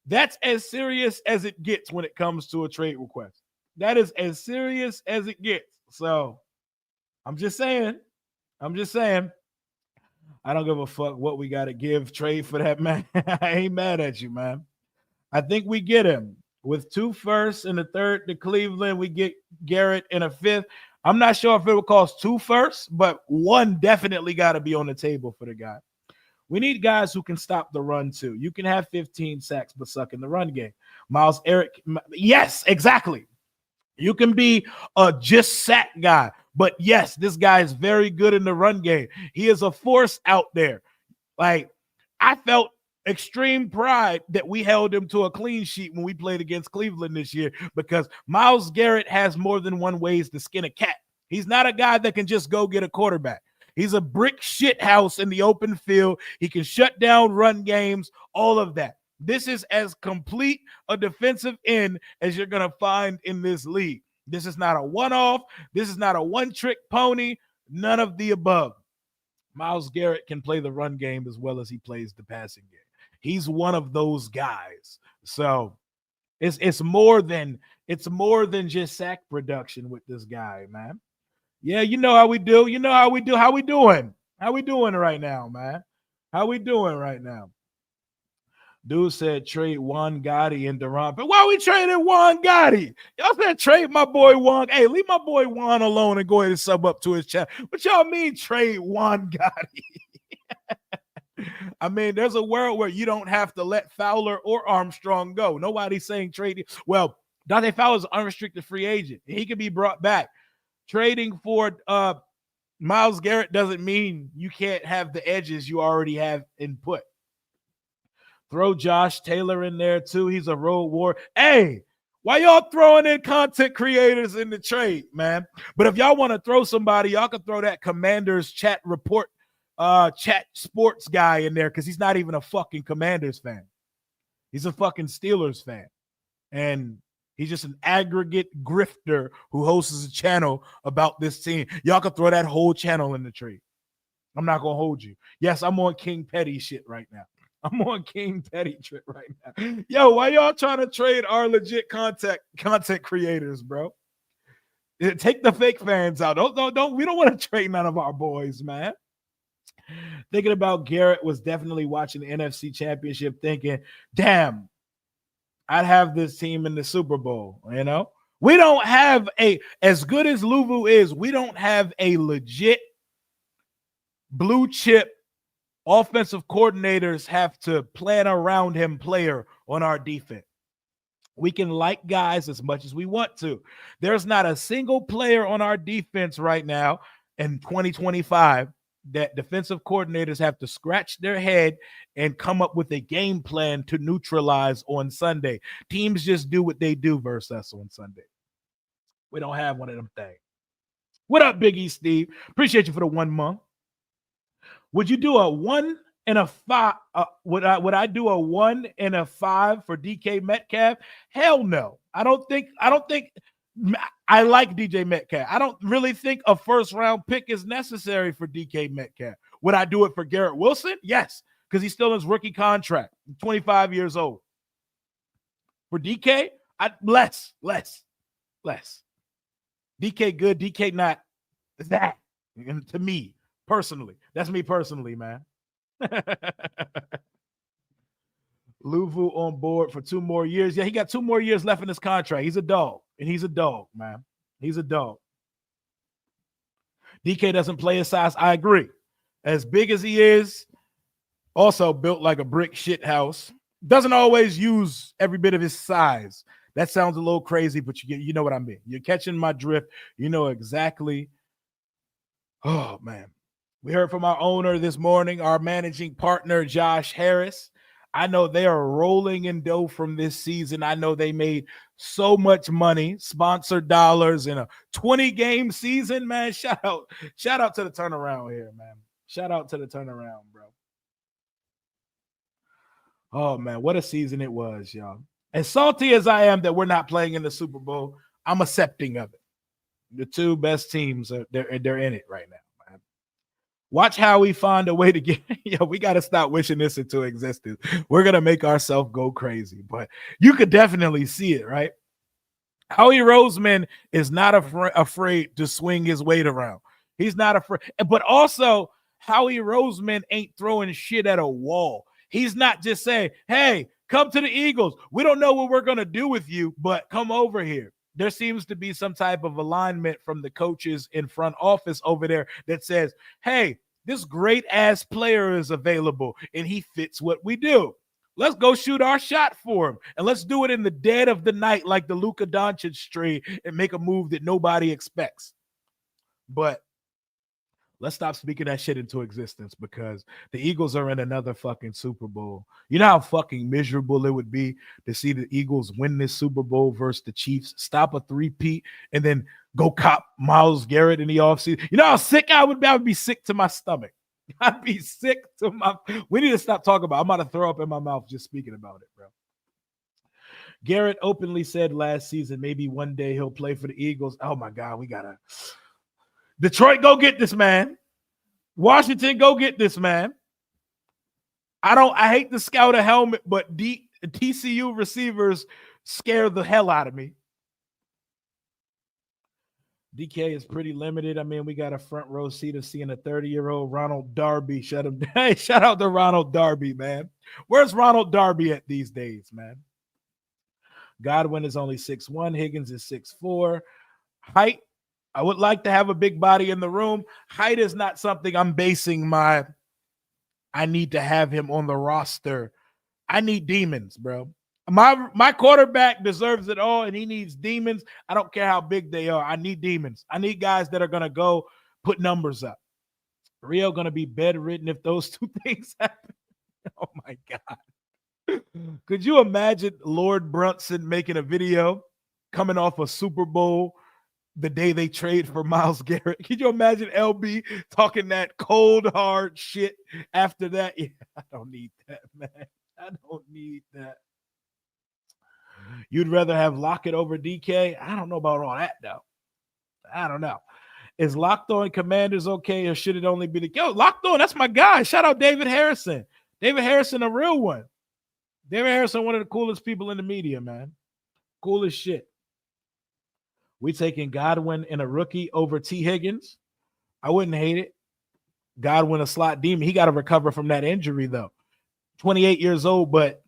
A: that's as serious as it gets when it comes to a trade request. That is as serious as it gets. So I'm just saying. I don't give a fuck what we got to give trade for that man. I ain't mad at you, man. I think we get him with 2 firsts and a third to Cleveland. We get Garrett in a 5th. I'm not sure if it would cost 2 firsts, but 1 definitely got to be on the table for the guy. We need guys who can stop the run too. You can have 15 sacks but suck in the run game. Myles Garrett, yes, exactly. You can be a just sack guy, but yes, this guy is very good in the run game. He is a force out there. Like, I felt extreme pride that we held him to a clean sheet when we played against Cleveland this year, because Myles Garrett has more than one ways to skin a cat. He's not a guy that can just go get a quarterback. He's a brick shit house in the open field. He can shut down run games, all of that. This is as complete a defensive end as you're going to find in this league. This is not a one-off. This is not a one-trick pony. None of the above. Myles Garrett can play the run game as well as he plays the passing game. He's one of those guys. So it's more than just sack production with this guy, man. Yeah, you know how we do. You know how we do. How we doing? How we doing right now, man? How we doing right now? Dude said trade Juan Gotti and Duran. But why we trading Juan Gotti? Y'all said trade my boy Juan. Hey, leave my boy Juan alone and go ahead and sub up to his channel. What y'all mean trade Juan Gotti? I mean, there's a world where you don't have to let Fowler or Armstrong go. Nobody's saying trade. Well, Dante Fowler's an unrestricted free agent. He can be brought back. Trading for Myles Garrett doesn't mean you can't have the edges you already have input. Throw Josh Taylor in there too. He's a road warrior. Hey, why y'all throwing in content creators in the trade, man? But if y'all want to throw somebody, y'all can throw that Commanders chat report, chat sports guy in there, because he's not even a fucking Commanders fan. He's a fucking Steelers fan. And he's just an aggregate grifter who hosts a channel about this team. Y'all can throw that whole channel in the trade. I'm not going to hold you. Yes, I'm on King Petty shit right now. I'm on King Petty trip right now. Yo, why y'all trying to trade our legit content creators, bro? Take the fake fans out. Don't. We don't want to trade none of our boys, man. Thinking about Garrett was definitely watching the NFC Championship thinking, damn, I'd have this team in the Super Bowl, you know? We don't have as good as Luvu is, we don't have a legit blue chip offensive coordinators have to plan around him player on our defense. We can like guys as much as we want to. There's not a single player on our defense right now in 2025 that defensive coordinators have to scratch their head and come up with a game plan to neutralize on Sunday. Teams just do what they do versus us on Sunday. We don't have one of them things. What up, Big E Steve? Appreciate you for the 1 month. Would you do a 1 and a 5? Would I do a 1 and a 5 for DK Metcalf? Hell no. I don't think I like DJ Metcalf. I don't really think a first round pick is necessary for DK Metcalf. Would I do it for Garrett Wilson? Yes, because he's still in his rookie contract, 25 years old. For DK, less. DK good, DK not that. And to me, personally, that's me personally, man. Luvu on board for 2 more years. Yeah, he got 2 more years left in his contract. He's a dog, and he's a dog, man. He's a dog. DK doesn't play his size. I agree. As big as he is, also built like a brick shit house. Doesn't always use every bit of his size. That sounds a little crazy, but you know what I mean. You're catching my drift. You know exactly. Oh, man. We heard from our owner this morning, our managing partner, Josh Harris. I know they are rolling in dough from this season. I know they made so much money, sponsored dollars in a 20-game season, man. Shout out to the turnaround here, man. Shout out to the turnaround, bro. Oh, man, what a season it was, y'all. As salty as I am that we're not playing in the Super Bowl, I'm accepting of it. The 2 best teams, they're in it right now. Watch how we find a way to get. We got to stop wishing this into existence. We're going to make ourselves go crazy, but you could definitely see it, right? Howie Roseman is not afraid to swing his weight around. He's not afraid. But also, Howie Roseman ain't throwing shit at a wall. He's not just saying, hey, come to the Eagles. We don't know what we're going to do with you, but come over here. There seems to be some type of alignment from the coaches in front office over there that says, hey, this great ass player is available and he fits what we do. Let's go shoot our shot for him. And let's do it in the dead of the night like the Luka Doncic trade and make a move that nobody expects. But let's stop speaking that shit into existence because the Eagles are in another fucking Super Bowl. You know how fucking miserable it would be to see the Eagles win this Super Bowl versus the Chiefs, stop a 3-peat, and then go cop Myles Garrett in the offseason. You know how sick I would be? I would be sick to my stomach. I'd be sick to my – we need to stop talking about it. I'm about to throw up in my mouth just speaking about it, bro. Garrett openly said last season maybe one day he'll play for the Eagles. Oh, my God, we got to – Detroit, go get this man. Washington, go get this man. I hate to scout a helmet, but TCU receivers scare the hell out of me. DK is pretty limited. I mean, we got a front row seat of seeing a 30-year-old Ronald Darby shut him down. Hey, shout out to Ronald Darby, man. Where's Ronald Darby at these days, man? Godwin is only 6'1". Higgins is 6'4". Height, I would like to have a big body in the room. Height is not something I'm basing I need to have him on the roster. I need demons, bro. My quarterback deserves it all, and he needs demons. I don't care how big they are. I need demons. I need guys that are going to go put numbers up. Rio going to be bedridden if those 2 things happen. Oh, my God. Could you imagine Lord Brunson making a video coming off a Super Bowl the day they trade for Myles Garrett? Could you imagine LB talking that cold, hard shit after that? Yeah, I don't need that, man. I don't need that. You'd rather have Lockett over DK? I don't know about all that, though. I don't know. Is Locked On Commanders okay, or should it only be the – yo, Locked On, that's my guy. Shout out David Harrison. David Harrison, a real one. David Harrison, one of the coolest people in the media, man. Coolest shit. We taking Godwin and a rookie over T. Higgins. I wouldn't hate it. Godwin, a slot demon. He got to recover from that injury, though. 28 years old, but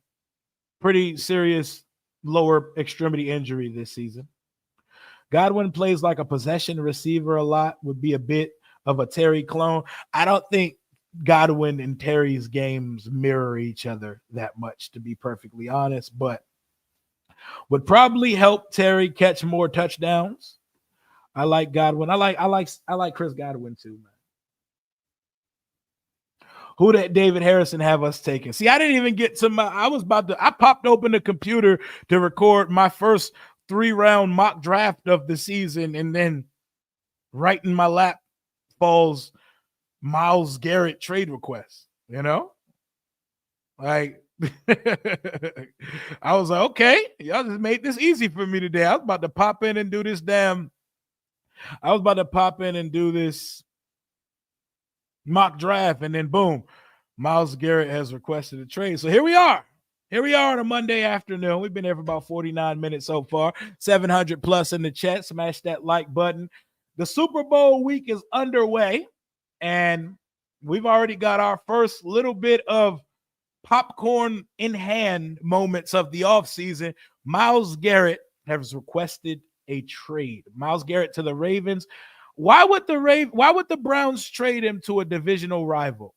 A: pretty serious lower extremity injury this season. Godwin plays like a possession receiver a lot, would be a bit of a Terry clone. I don't think Godwin and Terry's games mirror each other that much, to be perfectly honest, but would probably help Terry catch more touchdowns. I like Godwin. I like Chris Godwin too, man. Who did David Harrison have us taking? See, I didn't even get to I popped open the computer to record my first 3-round mock draft of the season, and then right in my lap falls Myles Garrett trade request, you know? Like, I was like, okay, y'all just made this easy for me today. I was about to pop in and do this mock draft, and then boom, Myles Garrett has requested a trade. So here we are on a Monday afternoon. We've been here for about 49 minutes so far. 700 plus in the chat. Smash that like button. The Super Bowl week is underway, and we've already got our first little bit of popcorn in hand moments of the offseason. Myles Garrett has requested a trade. Myles Garrett to the Ravens. Why would the Browns trade him to a divisional rival?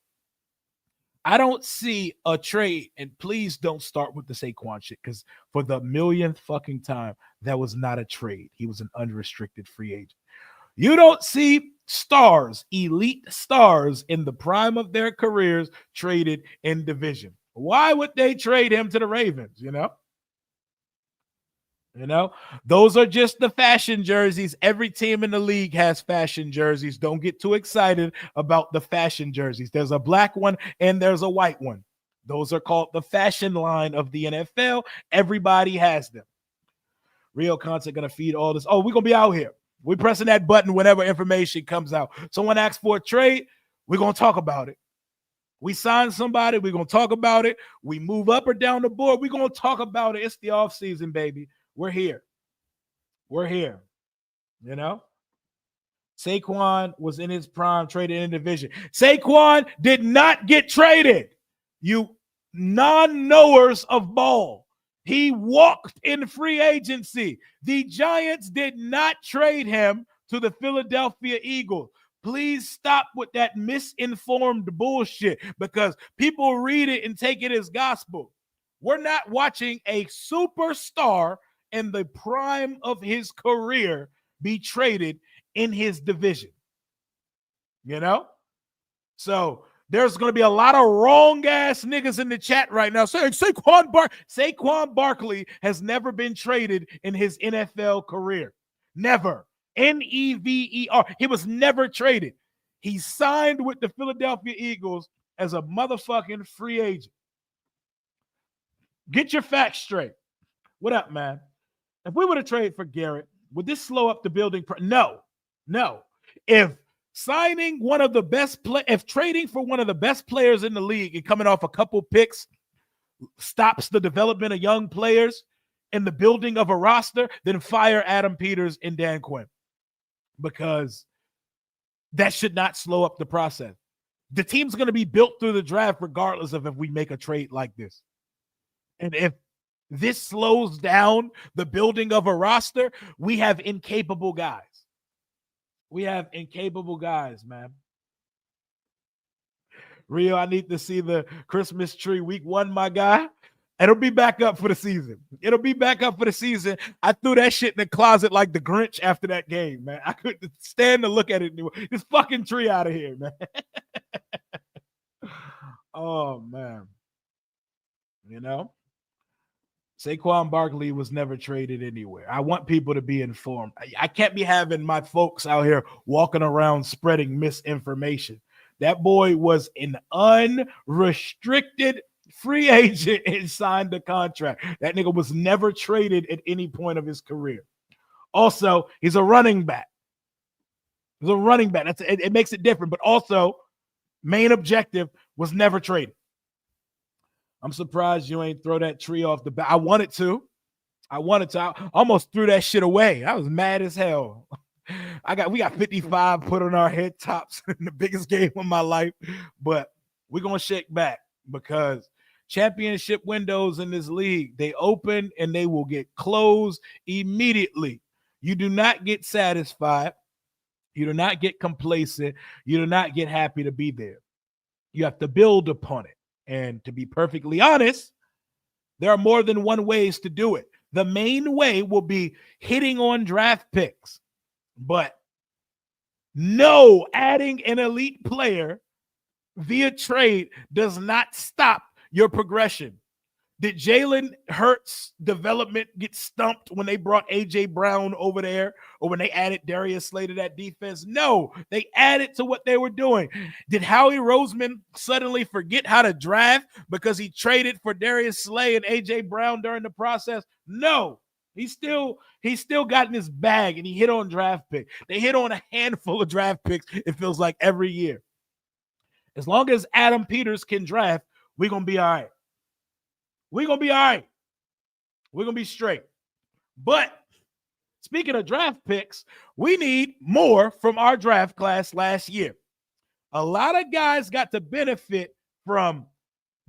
A: I don't see a trade, and please don't start with the Saquon shit, because for the millionth fucking time, that was not a trade. He was an unrestricted free agent. You don't see stars, elite stars in the prime of their careers traded in division. Why would they trade him to the Ravens, you know? Those are just the fashion jerseys. Every team in the league has fashion jerseys. Don't get too excited about the fashion jerseys. There's a black one and there's a white one. Those are called the fashion line of the NFL. Everybody has them. Real content going to feed all this. Oh, we're going to be out here. We're pressing that button whenever information comes out. Someone asks for a trade, we're going to talk about it. We sign somebody, we're going to talk about it. We move up or down the board, we're going to talk about it. It's the offseason, baby. We're here. Saquon was in his prime, traded in division. Saquon did not get traded. You non-knowers of ball. He walked in free agency. The Giants did not trade him to the Philadelphia Eagles. Please stop with that misinformed bullshit, because people read it and take it as gospel. We're not watching a superstar in the prime of his career be traded in his division. So there's going to be a lot of wrong-ass niggas in the chat right now saying Saquon Barkley has never been traded in his NFL career. Never. Never. He was never traded. He signed with the Philadelphia Eagles as a motherfucking free agent. Get your facts straight. What up, man? If we were to trade for Garrett, would this slow up the building? No. If trading for one of the best players in the league and coming off a couple picks stops the development of young players and the building of a roster, then fire Adam Peters and Dan Quinn, because that should not slow up the process. The team's going to be built through the draft regardless of if we make a trade like this. And if this slows down the building of a roster, we have incapable guys. Man. Rio, I need to see the Christmas tree week 1, my guy. It'll be back up for the season. I threw that shit in the closet like the Grinch after that game, man. I couldn't stand to look at it anymore. This fucking tree out of here, man. Oh, man. Saquon Barkley was never traded anywhere. I want people to be informed. I can't be having my folks out here walking around spreading misinformation. That boy was an unrestricted free agent and signed the contract. That nigga was never traded at any point of his career. Also, he's a running back. It makes it different, but also main objective was never traded. I'm surprised you ain't throw that tree off the bat. I wanted to. I almost threw that shit away. I was mad as hell. We got 55 put on our head tops in the biggest game of my life, but we're going to shake back, because championship windows in this league, they open and they will get closed immediately. You do not get satisfied. You do not get complacent. You do not get happy to be there. You have to build upon it. And to be perfectly honest, there are more than one ways to do it. The main way will be hitting on draft picks. But no, adding an elite player via trade does not stop your progression. Did Jalen Hurts' development get stumped when they brought A.J. Brown over there, or when they added Darius Slay to that defense? No, they added to what they were doing. Did Howie Roseman suddenly forget how to draft because he traded for Darius Slay and A.J. Brown during the process? No, he's still got in his bag, and he hit on draft picks. They hit on a handful of draft picks, it feels like, every year. As long as Adam Peters can draft, we're going to be all right. We're going to be all right. We're going to be straight. But Speaking of draft picks, we need more from our draft class last year. A lot of guys got to benefit from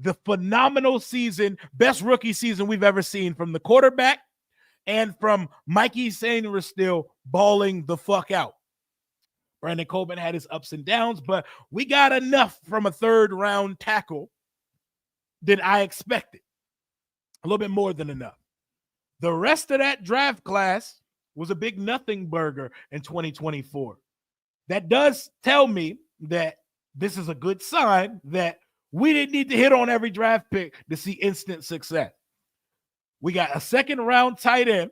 A: the phenomenal season, best rookie season we've ever seen from the quarterback and from Mikey Sainer still balling the fuck out. Brandon Coleman had his ups and downs, but we got enough from a third-round tackle than I expected. A little bit more than enough. The rest of that draft class was a big nothing burger in 2024. That does tell me that this is a good sign that we didn't need to hit on every draft pick to see instant success. We got a second-round tight end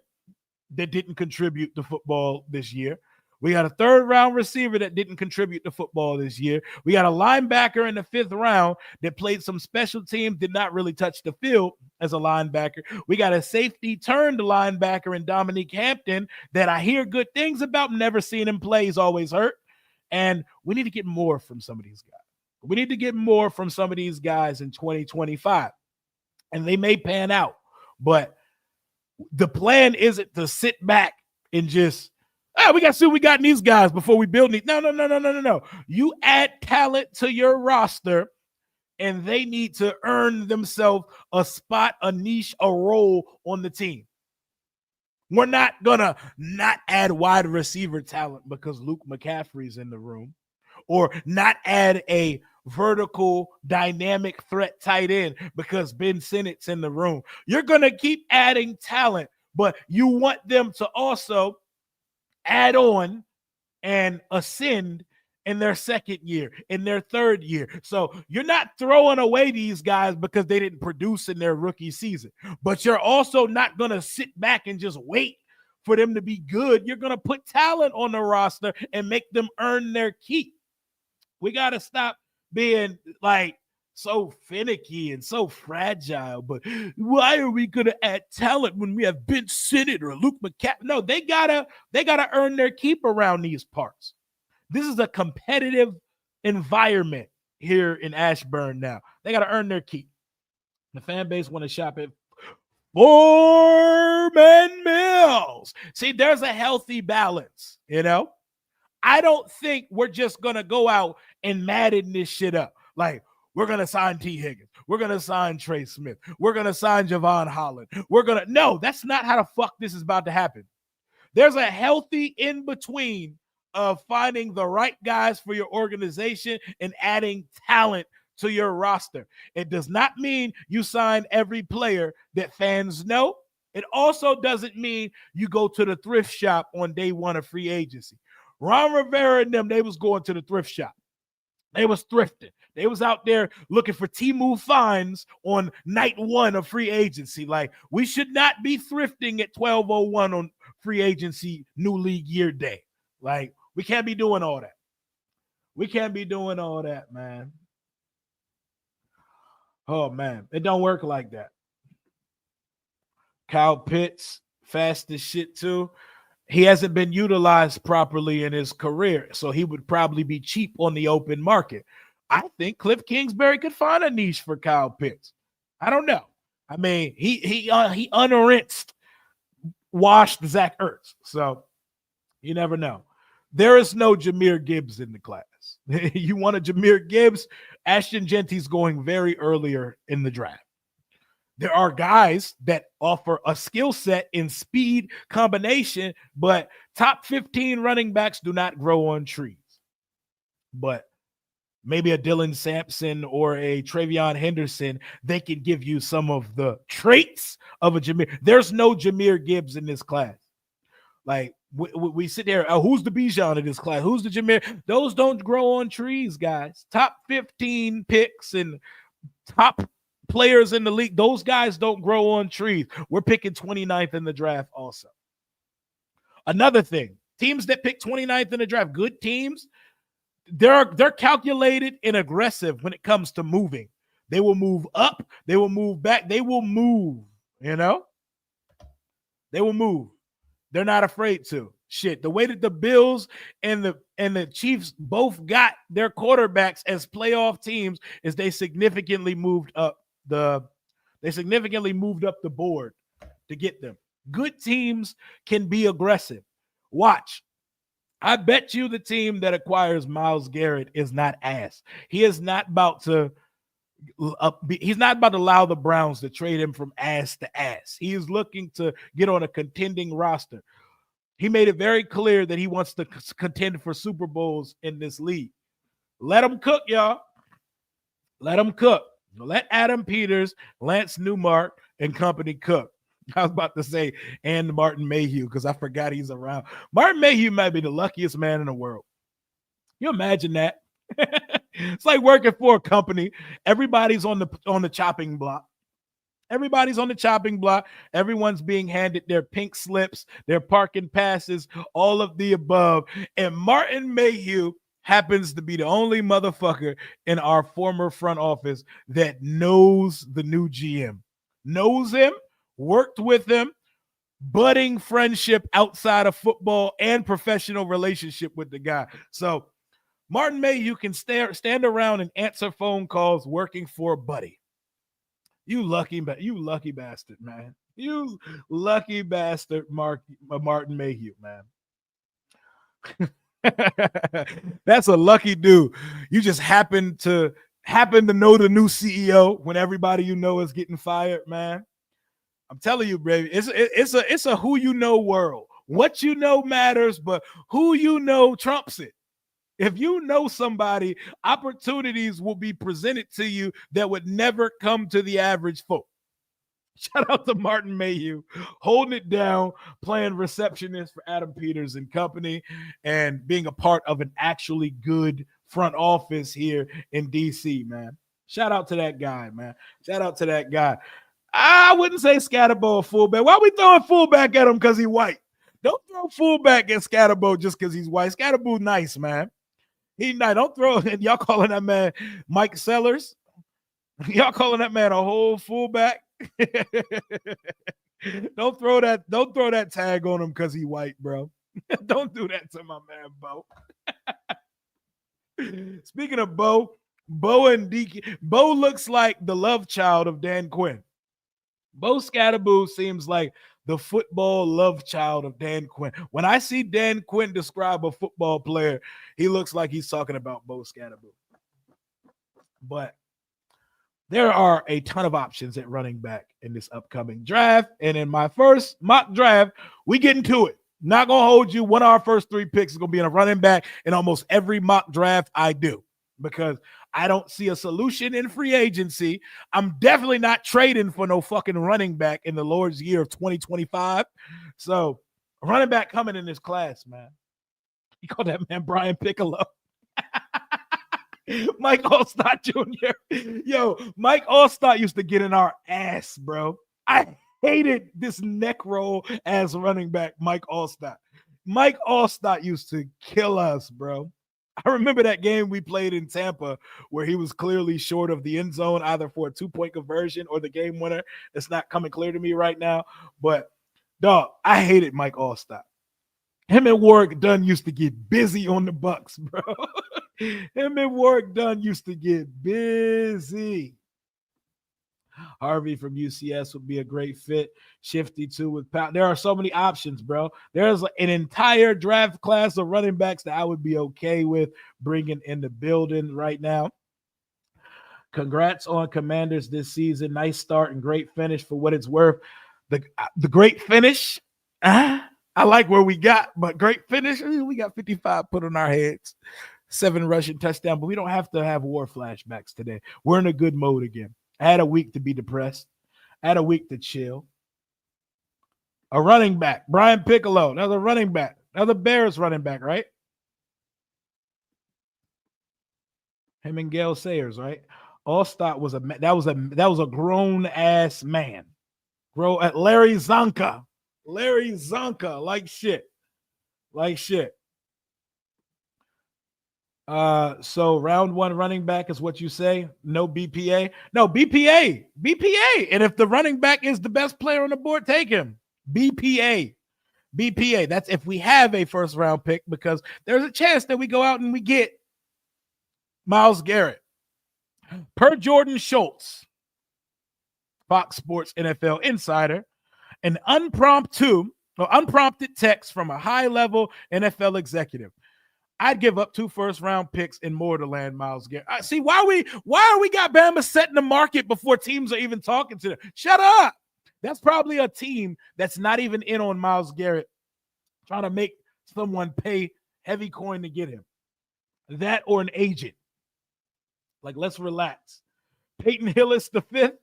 A: that didn't contribute to football this year. We got a third-round receiver that didn't contribute to football this year. We got a linebacker in the 5th round that played some special teams, did not really touch the field as a linebacker. We got a safety turned linebacker in Dominique Hampton that I hear good things about, never seen him play. He's always hurt. And we need to get more from some of these guys. We need to get more from some of these guys in 2025. And they may pan out. But the plan isn't to sit back and just, we got to see what we got in these guys before we build these. No. You add talent to your roster, and they need to earn themselves a spot, a niche, a role on the team. We're not going to not add wide receiver talent because Luke McCaffrey's in the room, or not add a vertical dynamic threat tight end because Ben Sinnott's in the room. You're going to keep adding talent, but you want them to also add on and ascend in their second year, in their third year. So you're not throwing away these guys because they didn't produce in their rookie season, but you're also not going to sit back and just wait for them to be good. You're going to put talent on the roster and make them earn their keep. We got to stop being like so finicky and so fragile. But why are we going to add talent when we have Ben Sinnott or Luke McCaffrey? No, they gotta earn their keep around these parts. This is a competitive environment here in Ashburn now. They got to earn their keep. The fan base want to shop at Foreman Mills. See, there's a healthy balance, you know? I don't think we're just going to go out and madden this shit up. Like, we're going to sign T. Higgins. We're going to sign Trey Smith. We're going to sign Javon Holland. No, that's not how the fuck this is about to happen. There's a healthy in-between of finding the right guys for your organization and adding talent to your roster. It does not mean you sign every player that fans know. It also doesn't mean you go to the thrift shop on day one of free agency. Ron Rivera and them, they was going to the thrift shop. They was thrifting. They was out there looking for Temu finds on night one of free agency. Like, we should not be thrifting at 12:01 on free agency new league year day. Like, we can't be doing all that. We can't be doing all that, man. Oh, man. It don't work like that. Kyle Pitts, fast as shit, too. He hasn't been utilized properly in his career, so he would probably be cheap on the open market. I think Cliff Kingsbury could find a niche for Kyle Pitts. I don't know. I mean, he unrinsed, washed Zach Ertz, so you never know. There is no Jahmyr Gibbs in the class. You want a Jahmyr Gibbs? Ashton Genty's going very earlier in the draft. There are guys that offer a skill set in speed combination, but top 15 running backs do not grow on trees. But maybe a Dylan Sampson or a Travion Henderson, they can give you some of the traits of a Jahmyr. There's no Jahmyr Gibbs in this class. Like, we sit there, who's the Bijan in this class? Who's the Jahmyr? Those don't grow on trees, guys. Top 15 picks and top players in the league, those guys don't grow on trees. We're picking 29th in the draft also. Another thing, teams that pick 29th in the draft, good teams, they're calculated and aggressive when it comes to moving. They will move up, they will move back, they will move, you know? They will move. They're not afraid to. Shit, the way that the Bills and the Chiefs both got their quarterbacks as playoff teams is they significantly moved up the board to get them. Good teams can be aggressive. Watch. I bet you the team that acquires Myles Garrett is not ass. He is not about to he's not about to allow the Browns to trade him from ass to ass. He is looking to get on a contending roster. He made it very clear that he wants to contend for Super Bowls in this league. Let him cook, y'all. Let him cook. Let Adam Peters, Lance Newmark, and company cook. I was about to say, and Martin Mayhew, because I forgot he's around. Martin Mayhew might be the luckiest man in the world. You imagine that? It's like working for a company. Everybody's on the chopping block. Everybody's on the chopping block. Everyone's being handed their pink slips, their parking passes, all of the above. And Martin Mayhew happens to be the only motherfucker in our former front office that knows the new GM, knows him, worked with him, budding friendship outside of football and professional relationship with the guy. So Martin Mayhew can stand around and answer phone calls working for a buddy. You lucky bastard, man. You lucky bastard, Martin Mayhew, man. That's a lucky dude. You just happen to know the new CEO when everybody you know is getting fired, man. I'm telling you, baby, it's a who you know world. What you know matters, but who you know trumps it. If you know somebody, opportunities will be presented to you that would never come to the average folk. Shout out to Martin Mayhew, holding it down, playing receptionist for Adam Peters and company, and being a part of an actually good front office here in DC, man. Shout out to that guy, man. Shout out to that guy. I wouldn't say Scatterbo a fullback. Why are we throwing fullback at him because he's white? Don't throw fullback at Scatterbo just because he's white. Scatterbo nice, man. He nice. Don't throw – y'all calling that man Mike Sellers? Y'all calling that man a whole fullback? Don't throw that tag on him because he white, bro. Don't do that to my man, Bo. Speaking of Bo and DK, Bo looks like the love child of Dan Quinn. Bo Scatterbo seems like the football love child of Dan Quinn. When I see Dan Quinn describe a football player, he looks like he's talking about Bo Scatterbo. But there are a ton of options at running back in this upcoming draft. And in my first mock draft, we get into it. Not going to hold you. One of our first 3 picks is going to be in a running back in almost every mock draft I do, because I don't see a solution in free agency. I'm definitely not trading for no fucking running back in the Lord's year of 2025. So a running back coming in this class, man. You call that man Brian Piccolo. Mike Allstott Jr. Yo, Mike Allstott used to get in our ass, bro. I hated this neck roll as running back, Mike Allstott. Mike Allstott used to kill us, bro. I remember that game we played in Tampa where he was clearly short of the end zone, either for a 2-point conversion or the game winner. It's not coming clear to me right now. But, dog, I hated Mike Allstott. Him and Warwick Dunn used to get busy on the Bucks, bro. Him and Warwick Dunn used to get busy. Harvey from UCS would be a great fit. Shifty too with Powell. There are so many options, bro. There's an entire draft class of running backs that I would be okay with bringing in the building right now. Congrats on Commanders this season. Nice start and great finish for what it's worth. The great finish, I like where we got, but great finish, we got 55 put on our heads. 7 rushing touchdowns, but we don't have to have war flashbacks today. We're in a good mode again. I had a week to be depressed. I had a week to chill. A running back, Brian Piccolo, another running back, another Bears running back, right? Him and Gale Sayers, right? Allstott was a grown ass man. Larry Zonka, like shit. So round 1 running back is what you say. No BPA. No, BPA. And if the running back is the best player on the board, take him. BPA. That's if we have a first round pick, because there's a chance that we go out and we get Myles Garrett. Per Jordan Schultz, Fox Sports NFL Insider, An unprompted text from a high-level NFL executive. I'd give up 2 first-round picks and more to land Myles Garrett. See, why are we got Bama setting the market before teams are even talking to them? Shut up. That's probably a team that's not even in on Myles Garrett, trying to make someone pay heavy coin to get him. That or an agent. Like, let's relax. Peyton Hillis the 5th.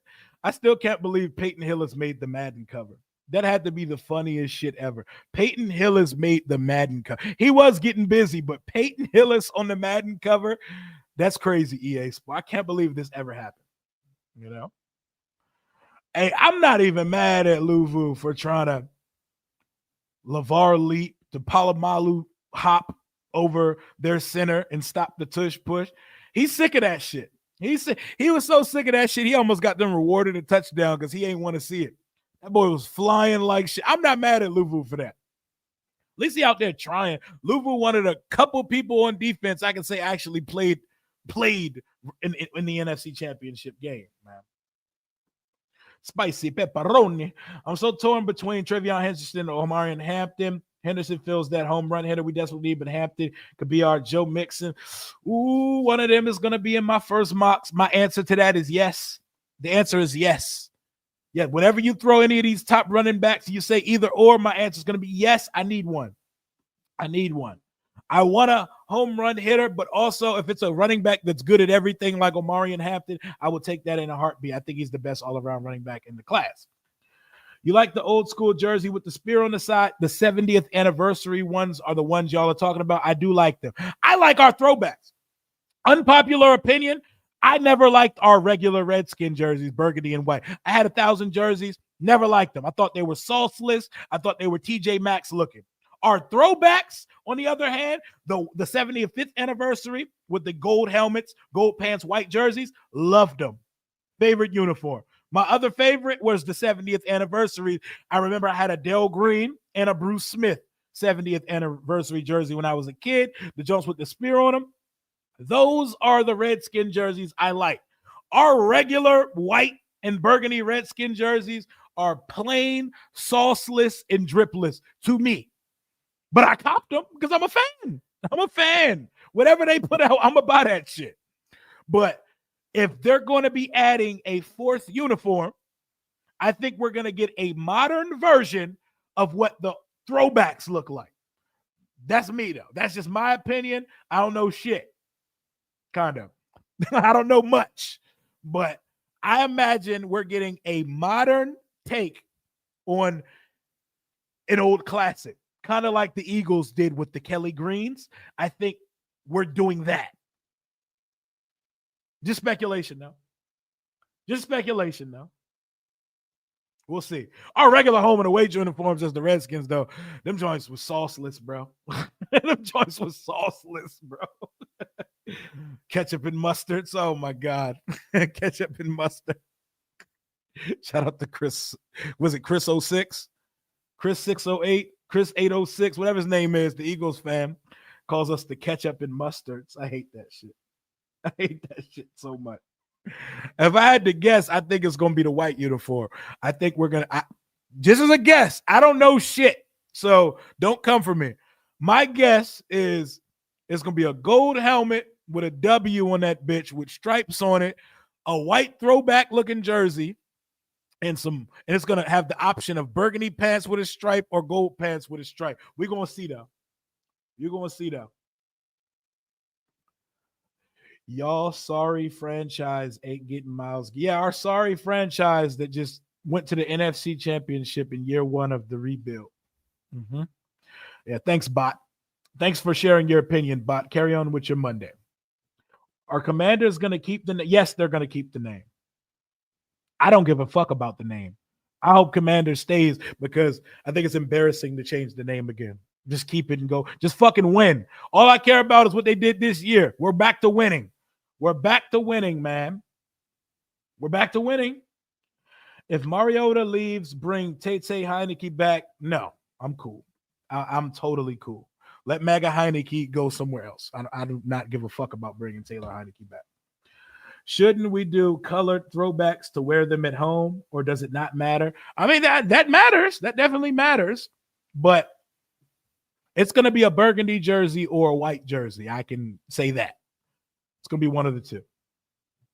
A: I still can't believe Peyton Hillis made the Madden cover. That had to be the funniest shit ever. Peyton Hillis made the Madden cover. He was getting busy, but Peyton Hillis on the Madden cover, that's crazy, EA Sport. I can't believe this ever happened. You know? Hey, I'm not even mad at Louvu for trying to LeVar leap to Palomalu hop over their center and stop the tush push. He's sick of that shit. He was so sick of that shit, he almost got them rewarded a touchdown because he ain't want to see it. That boy was flying like shit. I'm not mad at Louvu for that. At least he out there trying. Louvu, one of the couple people on defense I can say actually played in the NFC Championship game, man. Spicy pepperoni. I'm so torn between Travion Henderson and Omarion Hampton. Henderson feels that home run hitter we desperately need, but Hampton could be our Joe Mixon. Ooh, one of them is going to be in my first mocks. My answer to that is yes. The answer is yes. Yeah, whenever you throw any of these top running backs, you say either or, my answer is going to be yes, I need one. I need one. I want a home run hitter, but also if it's a running back that's good at everything like Omarion Hampton, I will take that in a heartbeat. I think he's the best all-around running back in the class. You like the old school jersey with the spear on the side? The 70th anniversary ones are the ones y'all are talking about. I do like them. I like our throwbacks. Unpopular opinion, I never liked our regular Redskin jerseys, burgundy and white. I had 1,000 jerseys, never liked them. I thought they were sauceless. I thought they were TJ Maxx looking. Our throwbacks, on the other hand, the 75th anniversary with the gold helmets, gold pants, white jerseys, loved them. Favorite uniform. My other favorite was the 70th anniversary. I remember I had a Dale Green and a Bruce Smith 70th anniversary jersey when I was a kid. The Jones with the spear on them. Those are the Redskin jerseys I like. Our regular white and burgundy Redskin jerseys are plain, sauceless, and dripless to me. But I copped them because I'm a fan. I'm a fan. Whatever they put out, I'm going to buy that shit. But if they're going to be adding a 4th uniform, I think we're going to get a modern version of what the throwbacks look like. That's me, though. That's just my opinion. I don't know shit. Kind of. I don't know much. But I imagine we're getting a modern take on an old classic. Kind of like the Eagles did with the Kelly Greens. I think we're doing that. Just speculation, though. Just speculation, though. We'll see. Our regular home and away uniforms as the Redskins, though, them joints was sauceless, bro. Them joints was sauceless, bro. Ketchup and mustard. Oh, my God. Ketchup and mustard. Shout out to Chris. Was it Chris 06? Chris 608? Chris 806, whatever his name is, the Eagles fan, calls us the ketchup and mustards. I hate that shit. I hate that shit so much. If I had to guess, I think it's going to be the white uniform. I think we're going to, just as a guess, I don't know shit. So don't come for me. My guess is it's going to be a gold helmet with a W on that bitch with stripes on it, a white throwback looking jersey, and it's going to have the option of burgundy pants with a stripe or gold pants with a stripe. We're going to see, though. You're going to see, though. Y'all sorry franchise ain't getting Myles. Yeah, our sorry franchise that just went to the NFC Championship in year 1 of the rebuild. Mm-hmm. Yeah, thanks, Bot. Thanks for sharing your opinion, Bot. Carry on with your Monday. Our Commanders going to keep the name? Yes, they're going to keep the name. I don't give a fuck about the name. I hope Commander stays because I think it's embarrassing to change the name again. Just keep it and go. Just fucking win. All I care about is what they did this year. We're back to winning. We're back to winning, man. We're back to winning. If Mariota leaves, bring Tate Heineke back. No, I'm cool. I'm totally cool. Let Maga Heineke go somewhere else. I do not give a fuck about bringing Taylor Heineke back. Shouldn't we do colored throwbacks to wear them at home, or does it not matter? I mean, that matters. That definitely matters. But it's going to be a burgundy jersey or a white jersey. I can say that. It's going to be one of the two.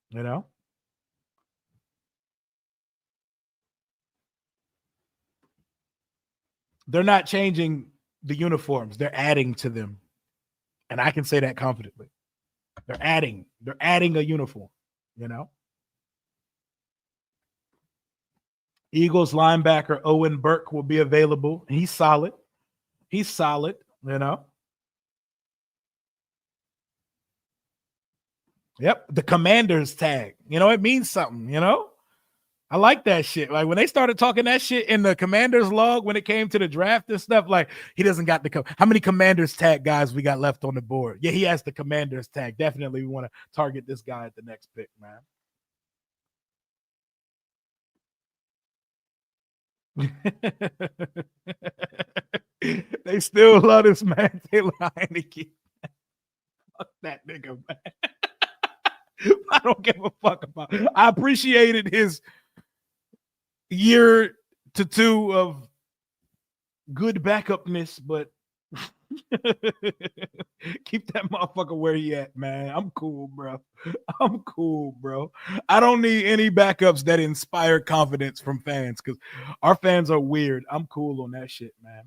A: You know? They're not changing the uniforms. They're adding to them. And I can say that confidently. They're adding a uniform, you know? Eagles linebacker Owen Burke will be available. He's solid. You know? Yep, the Commander's tag. You know, it means something, you know? I like that shit. Like when they started talking that shit in the Commander's log when it came to the draft and stuff, like he doesn't got how many Commander's tag guys we got left on the board? Yeah, he has the Commander's tag. Definitely we want to target this guy at the next pick, man. They still love this man, Taylor Heineke. Fuck that nigga, man. I don't give a fuck about it. I appreciated his year to two of good backupness, but keep that motherfucker where he at, man. I'm cool, bro. I don't need any backups that inspire confidence from fans because our fans are weird. I'm cool on that shit, man.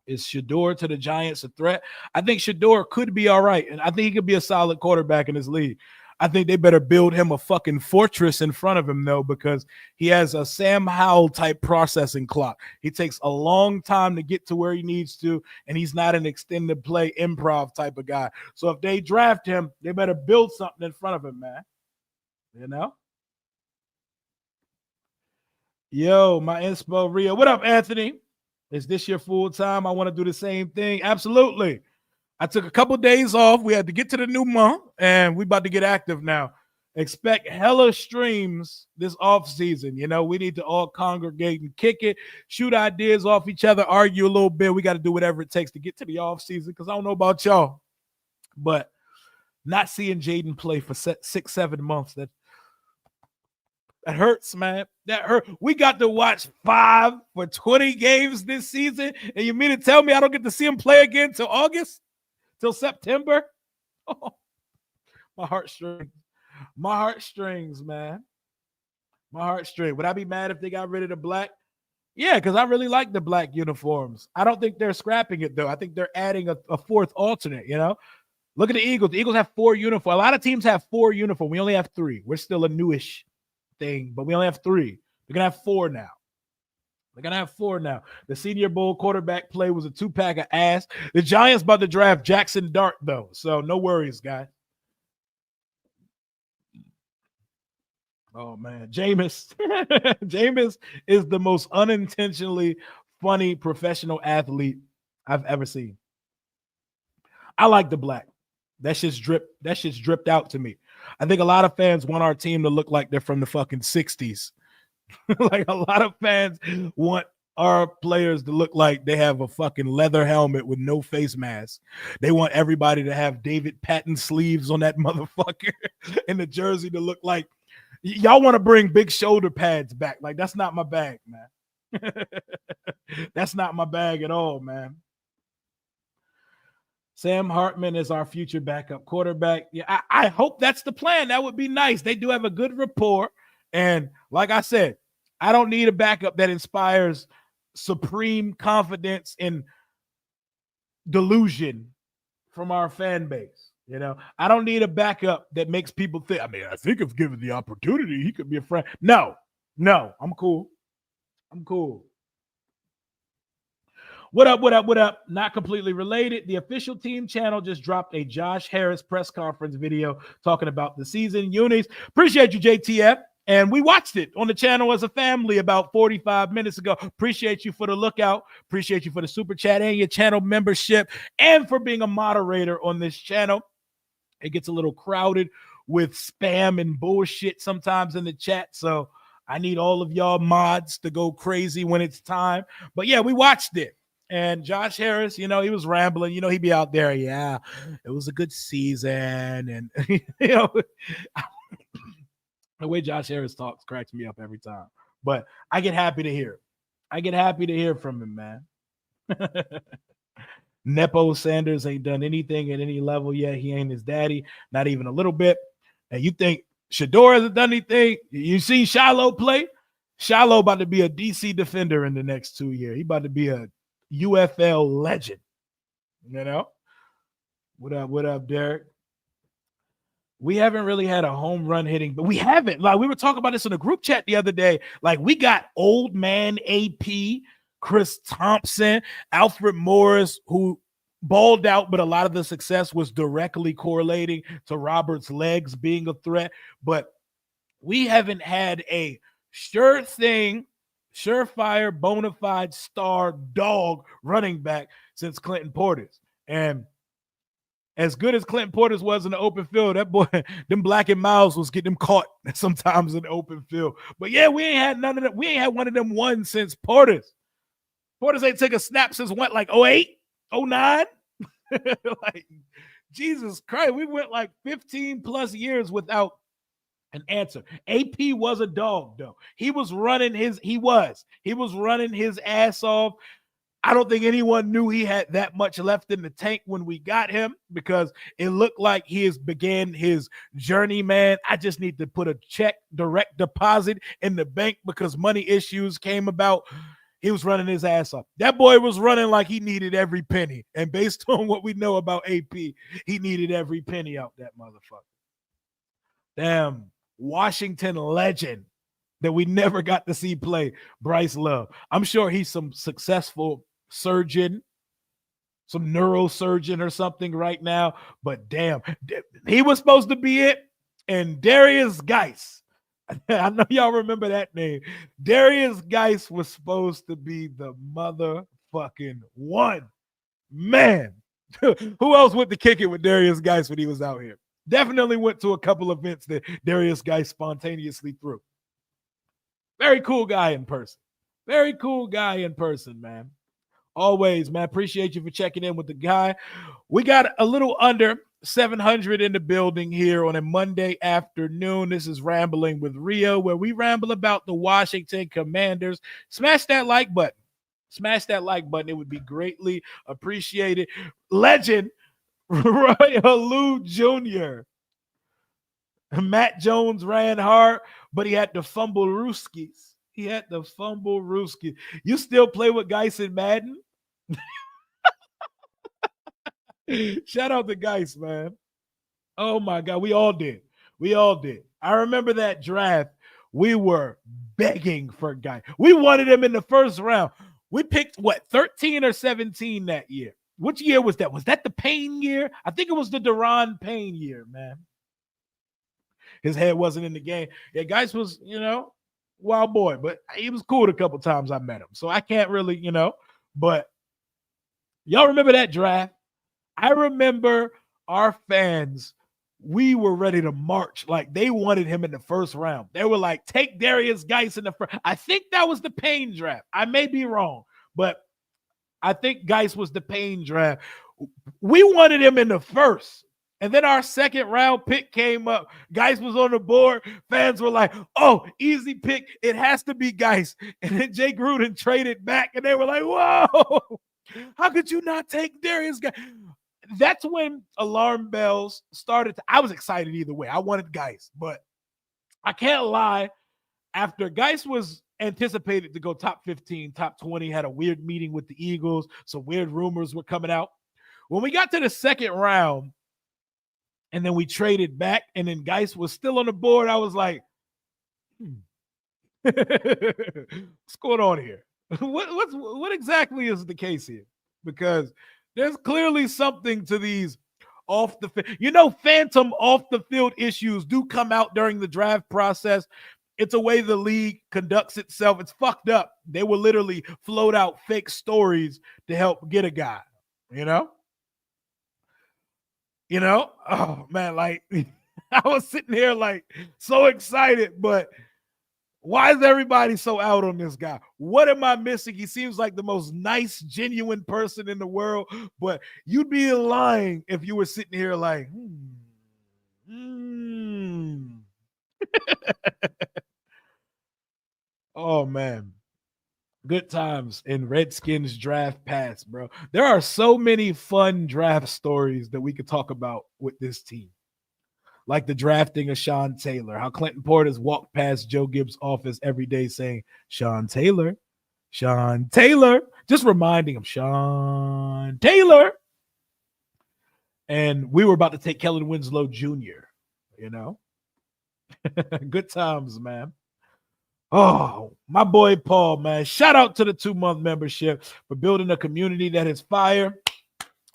A: Is Shador to the Giants a threat? I think Shador could be all right, and I think he could be a solid quarterback in this league. I think they better build him a fucking fortress in front of him, though, because he has a Sam Howell type processing clock. He takes a long time to get to where he needs to, and he's not an extended play improv type of guy. So if they draft him, they better build something in front of him, man. You know? Yo, my inspo Rio. What up, Anthony? Is this your full time? I want to do the same thing. Absolutely. I took a couple days off. We had to get to the new month, and we about to get active now. Expect hella streams this off season. You know, we need to all congregate and kick it, shoot ideas off each other, argue a little bit. We got to do whatever it takes to get to the off season because I don't know about y'all, but not seeing Jaden play for 6-7 months, that hurts, man. That hurt. We got to watch 5 for 20 games this season, and you mean to tell me I don't get to see him play again till August? Till September? Oh, my heartstrings, man. My heartstring. Would I be mad if they got rid of the black? Yeah, because I really like the black uniforms. I don't think they're scrapping it, though. I think they're adding a fourth alternate, you know? Look at the Eagles. The Eagles have 4 uniforms. A lot of teams have 4 uniforms. We only have 3. We're still a newish thing, but we only have 3. We're going to have 4 now. The Senior Bowl quarterback play was a 2-pack of ass. The Giants about to draft Jackson Dart, though, so no worries, guys. Oh, man. Jameis. Jameis is the most unintentionally funny professional athlete I've ever seen. I like the black. That shit's dripped out to me. I think a lot of fans want our team to look like they're from the fucking 60s. Like a lot of fans want our players to look like they have a fucking leather helmet with no face mask. They want everybody to have David Patton sleeves on that motherfucker and the jersey to look like y'all want to bring big shoulder pads back. Like that's not my bag, man. That's not my bag at all, man. Sam Hartman is our future backup quarterback. Yeah, I hope that's the plan. That would be nice. They do have a good rapport. And like I said, I don't need a backup that inspires supreme confidence and delusion from our fan base. You know, I don't need a backup that makes people think, I mean, I think if given the opportunity, he could be a friend. No, I'm cool. What up? Not completely related. The official team channel just dropped a Josh Harris press conference video talking about the season unis. Appreciate you, JTF. And we watched it on the channel as a family about 45 minutes ago. Appreciate you for the lookout. Appreciate you for the super chat and your channel membership and for being a moderator on this channel. It gets a little crowded with spam and bullshit sometimes in the chat. So I need all of y'all mods to go crazy when it's time. But yeah, we watched it. And Josh Harris, you know, he was rambling. You know, he'd be out there. Yeah, it was a good season. And, you know, The way Josh Harris talks cracks me up every time. But I get happy to hear it. I get happy to hear from him, man. Nepo Sanders ain't done anything at any level yet. He ain't his daddy, not even a little bit. And you think Shador hasn't done anything? You see Shiloh play? Shiloh about to be a DC defender in the next 2 years. He about to be a UFL legend. You know? What up, Derek? We haven't really had a home run hitting, but we haven't. Like, we were talking about this in a group chat the other day. Like, we got old man AP, Chris Thompson, Alfred Morris, who balled out, but a lot of the success was directly correlating to Robert's legs being a threat. But we haven't had a sure thing, surefire, bona fide star dog running back since Clinton Portis. And as good as Clinton Portis was in the open field, that boy, them Black and Miles was getting him caught sometimes in the open field. But yeah, we ain't had none of that. We ain't had one of them ones since Portis. Portis ain't took a snap since what, like 08, 09? Like, Jesus Christ, we went like 15 plus years without an answer. AP was a dog, though. He was running his ass off. I don't think anyone knew he had that much left in the tank when we got him, because it looked like he began his journey, man. I just need to put a check, direct deposit in the bank, because money issues came about. He was running his ass off. That boy was running like he needed every penny. And based on what we know about AP, he needed every penny out that motherfucker. Damn, Washington legend that we never got to see play, Bryce Love. I'm sure he's some successful surgeon, some neurosurgeon or something right now, but damn, he was supposed to be it. And Darius Geis, I know y'all remember that name. Darius Geis was supposed to be the motherfucking one. Man, who else went to kick it with Darius Geis when he was out here? Definitely went to a couple events that Darius Geis spontaneously threw. Very cool guy in person. Very cool guy in person, man. Always, man. Appreciate you for checking in with the guy. We got a little under 700 in the building here on a Monday afternoon. This is Rambling with Rio, where we ramble about the Washington Commanders. Smash that like button. Smash that like button. It would be greatly appreciated. Legend Roy Halou Jr. Matt Jones ran hard, but he had to fumble Rooskies. He had to fumble Rooskies. You still play with Geis in Madden? Shout out to Geis, man. Oh my God, we all did. We all did. I remember that draft. We were begging for Geis. We wanted him in the first round. We picked, 13 or 17 that year? Which year was that? Was that the Payne year? I think it was the Deron Payne year, man. His head wasn't in the game. Yeah, Geis was, wild boy, but he was cool a couple times I met him. So I can't really, but y'all remember that draft? I remember our fans, we were ready to march. Like, they wanted him in the first round. They were like, take Darius Geis in the first. I think that was the Payne draft. I may be wrong, but I think Geis was the Payne draft. We wanted him in the first. And then our second round pick came up. Geis was on the board. Fans were like, oh, easy pick. It has to be Geis. And then Jay Gruden traded back, and they were like, whoa, how could you not take Darius Geis? That's when alarm bells started. I was excited either way. I wanted Geis, but I can't lie. After Geis was anticipated to go top 15, top 20, had a weird meeting with the Eagles. Some weird rumors were coming out. When we got to the second round, and then we traded back, and then Geis was still on the board, I was like, what's going on here? What exactly is the case here? Because there's clearly something to these off the field. Phantom off the field issues do come out during the draft process. It's a way the league conducts itself. It's fucked up. They will literally float out fake stories to help get a guy, Oh man, like I was sitting here like so excited, but why is everybody so out on this guy? What am I missing? He seems like the most nice, genuine person in the world, but you'd be lying if you were sitting here like, Oh man. Good times in Redskins draft past, bro. There are so many fun draft stories that we could talk about with this team. Like the drafting of Sean Taylor, how Clinton Portis walked past Joe Gibbs' office every day saying, Sean Taylor, just reminding him, Sean Taylor. And we were about to take Kellen Winslow Jr., you know? Good times, man. Oh, my boy Paul, man. Shout out to the 2-month membership for building a community that is fire.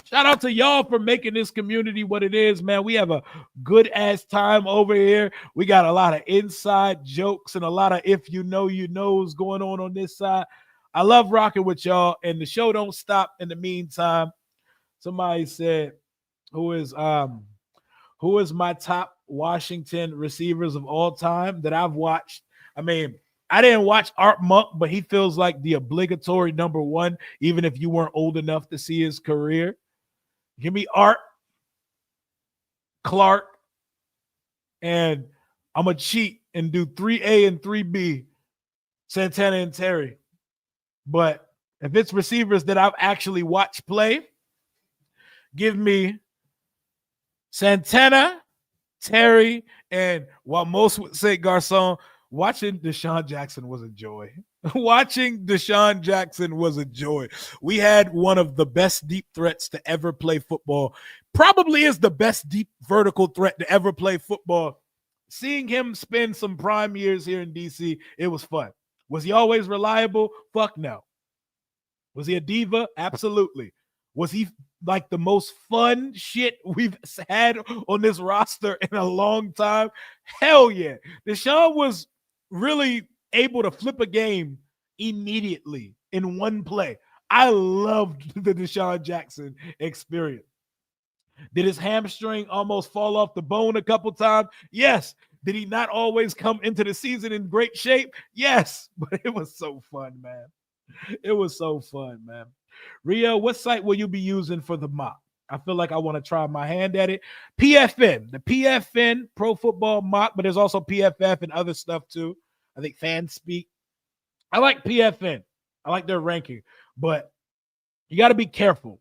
A: Shout out to y'all for making this community what it is, man. We have a good ass time over here. We got a lot of inside jokes and a lot of if you know, you knows going on this side. I love rocking with y'all, and the show don't stop in the meantime. Somebody said, who is my top Washington receivers of all time that I've watched? I mean, I didn't watch Art Monk, but he feels like the obligatory number one, even if you weren't old enough to see his career. Give me Art, Clark, and I'm going to cheat and do 3A and 3B, Santana and Terry. But if it's receivers that I've actually watched play, give me Santana, Terry, and while most would say Garcon, watching Deshaun Jackson was a joy. Watching Deshaun Jackson was a joy. We had one of the best deep threats to ever play football. Probably is the best deep vertical threat to ever play football. Seeing him spend some prime years here in DC, it was fun. Was he always reliable? Fuck no. Was he a diva? Absolutely. Was he like the most fun shit we've had on this roster in a long time? Hell yeah. Deshaun was really able to flip a game immediately in one play. I loved the Deshaun Jackson experience. Did his hamstring almost fall off the bone a couple times? Yes. Did he not always come into the season in great shape? Yes. But it was so fun, man. It was so fun, man. Rio, what site will you be using for the mock? I feel like I want to try my hand at it. PFN, the PFN Pro Football Mock, but there's also PFF and other stuff too. I think FanSpeak. I like PFN. I like their ranking, but you got to be careful.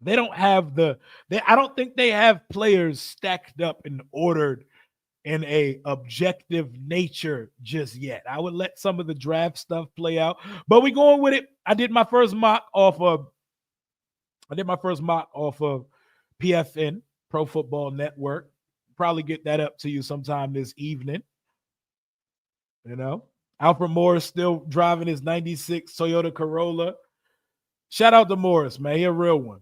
A: They don't have I don't think they have players stacked up and ordered in a objective nature just yet. I would let some of the draft stuff play out, but we going with it. I did my first mock off of PFN, Pro Football Network. Probably get that up to you sometime this evening. You know, Alfred Morris still driving his 96 Toyota Corolla. Shout out to Morris, man. He a real one.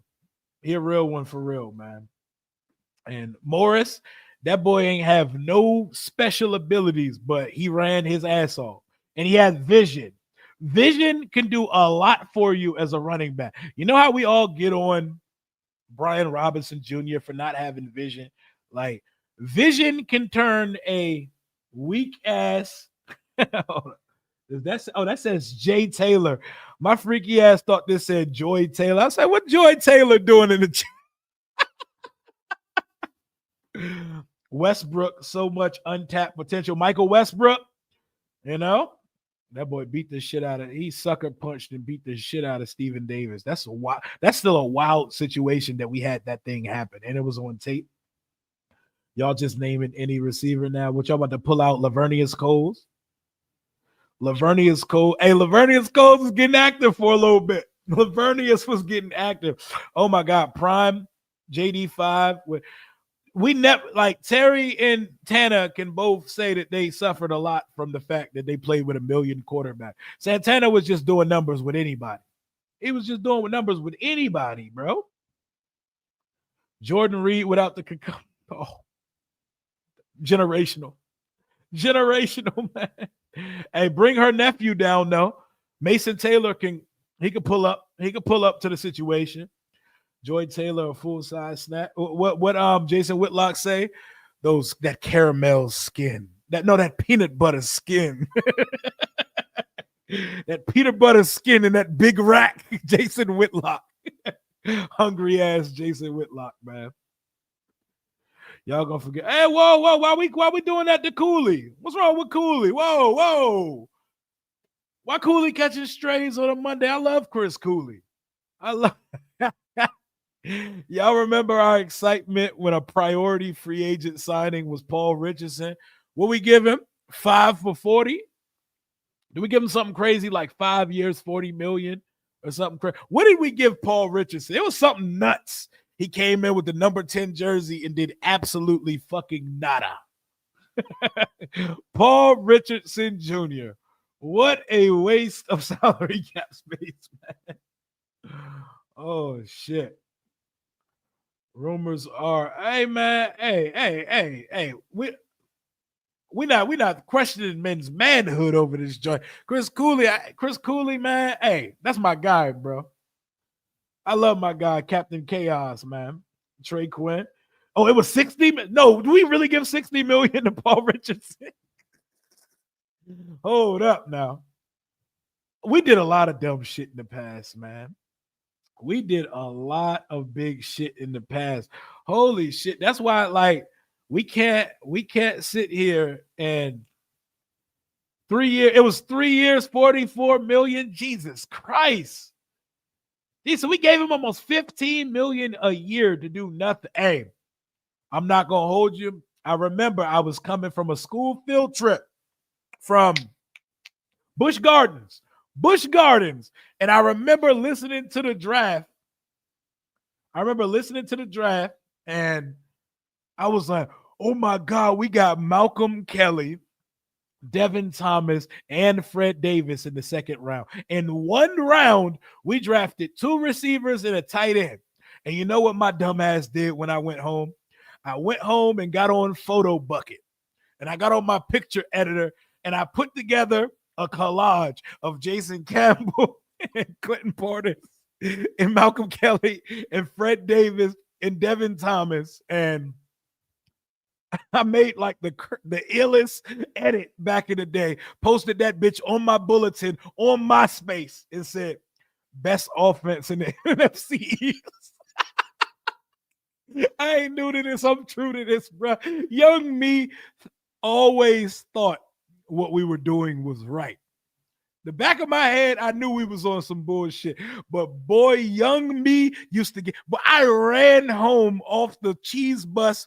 A: He a real one for real, man. And Morris, that boy ain't have no special abilities, but he ran his ass off. And he had vision. Vision can do a lot for you as a running back. You know how we all get on Brian Robinson Jr. for not having vision? Like, vision can turn a weak ass. That says Jay Taylor. My freaky ass thought this said Joy Taylor. I said, what Joy Taylor doing in the Westbrook, so much untapped potential. Michael Westbrook, you know, that boy beat the shit out of. He sucker punched and beat the shit out of Stephen Davis. That's still a wild situation that we had that thing happen, and it was on tape. Y'all just naming any receiver now. What y'all about to pull out? Lavernius Coles. Lavernius Cole. Hey, Lavernius Cole was getting active for a little bit. Lavernius was getting active. Oh my God, prime JD5 with. We never like Terry and Tana can both say that they suffered a lot from the fact that they played with a million quarterback. Santana was just doing numbers with anybody. He was just doing numbers with anybody, bro. Jordan Reed without the generational, man. Hey, bring her nephew down though. Mason Taylor can pull up. He could pull up to the situation. Joy Taylor, a full-size snap. What Jason Whitlock say? That caramel skin. That peanut butter skin. That peanut butter skin and that big rack. Jason Whitlock. Hungry ass Jason Whitlock, man. Y'all gonna forget. Hey, whoa, why we doing that to Cooley? What's wrong with Cooley? Whoa. Why Cooley catching strays on a Monday? I love Chris Cooley. I love y'all remember our excitement when a priority free agent signing was Paul Richardson? What we give him? 5 for 40? Do we give him something crazy like 5 years, 40 million or something crazy? What did we give Paul Richardson? It was something nuts. He came in with the number 10 jersey and did absolutely fucking nada. Paul Richardson Jr. What a waste of salary cap space, man. Oh, shit. Rumors are, hey, man, hey. We not questioning men's manhood over this joint. Chris Cooley, man, hey, that's my guy, bro. I love my guy, Captain Chaos, man. Trey Quinn. Oh, it was 60. No, do we really give 60 million to Paul Richardson? Hold up now. We did a lot of dumb shit in the past, man. We did a lot of big shit in the past. Holy shit. That's why, like, we can't sit here and 3 years. It was 3 years, 44 million. Jesus Christ. So we gave him almost 15 million a year to do nothing. Hey, I'm not gonna hold you. I remember I was coming from a school field trip from Busch Gardens, and I remember listening to the draft. And I was like, oh my God, we got Malcolm Kelly, Devin Thomas, and Fred Davis in the second round. In one round, we drafted 2 receivers and a tight end. And you know what my dumb ass did when I went home? I went home and got on Photo Bucket. And I got on my picture editor and I put together a collage of Jason Campbell and Clinton Portis and Malcolm Kelly and Fred Davis and Devin Thomas. And I made like the illest edit back in the day, posted that bitch on my bulletin on MySpace and said, best offense in the NFC East. I ain't new to this. I'm true to this, bro. Young me always thought what we were doing was right. The back of my head, I knew we was on some bullshit. But boy, young me used to get. But I ran home off the cheese Busch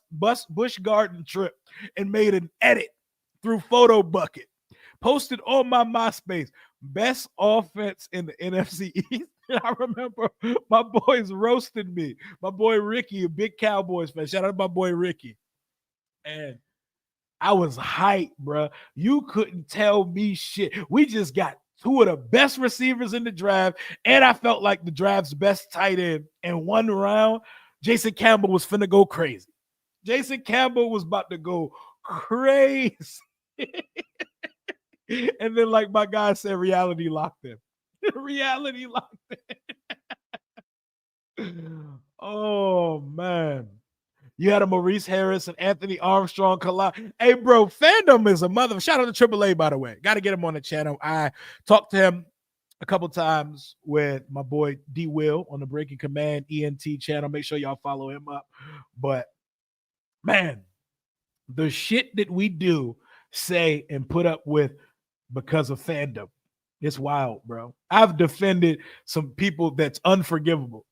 A: Garden trip and made an edit through Photo Bucket. Posted on my MySpace. Best offense in the NFC East. I remember my boys roasted me. My boy Ricky, a big Cowboys fan. Shout out to my boy Ricky. And I was hyped, bro. You couldn't tell me shit. We just got 2 of the best receivers in the draft, and I felt like the draft's best tight end. In one round, Jason Campbell was finna go crazy. Jason Campbell was about to go crazy. And then, like my guy said, reality locked him. Reality locked him. Oh, man. You had a Maurice Harris and Anthony Armstrong collide. Hey, bro, fandom is a mother. Shout out to AAA, by the way. Got to get him on the channel. I talked to him a couple times with my boy D Will on the Breaking Command ENT channel. Make sure y'all follow him up. But, man, the shit that we do, say, and put up with because of fandom, it's wild, bro. I've defended some people that's unforgivable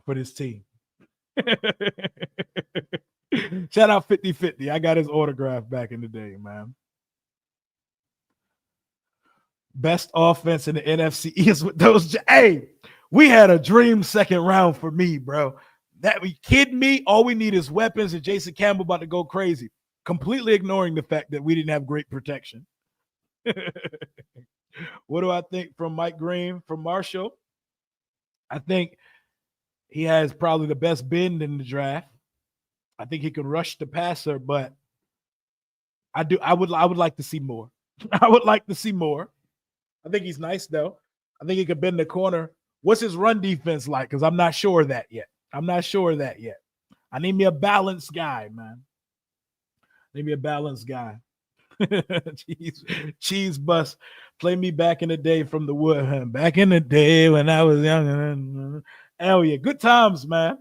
A: for this team. Shout out 50-50. I got his autograph back in the day, man. Best offense in the NFC East with those. Hey, we had a dream second round for me, bro. That we kidding me? All we need is weapons, and Jason Campbell about to go crazy. Completely ignoring the fact that we didn't have great protection. What do I think from Mike Green from Marshall? I think he has probably the best bend in the draft. I think he can rush the passer, but I would like to see more. I would like to see more. I think he's nice though. I think he could bend the corner. What's his run defense like? Because I'm not sure of that yet. I need me a balanced guy, man. Need me a balanced guy. Cheese bus. Play me back in the day from the wood. Back in the day when I was young. Hell yeah. Good times, man.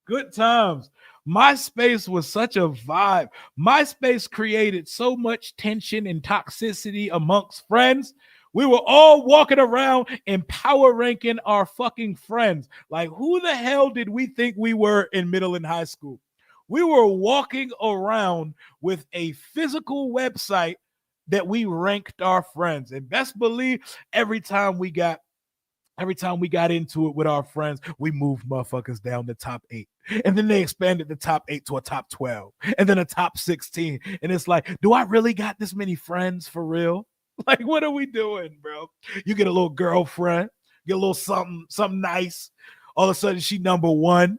A: Good times. MySpace was such a vibe. MySpace created so much tension and toxicity amongst friends. We were all walking around and power ranking our fucking friends. Like, who the hell did we think we were in middle and high school? We were walking around with a physical website that we ranked our friends. And best believe every time we got into it with our friends, we moved motherfuckers down the top 8. And then they expanded the top 8 to a top 12 and then a top 16. And it's like, do I really got this many friends for real? Like, what are we doing, bro? You get a little girlfriend, get a little something nice. All of a sudden, she number 1.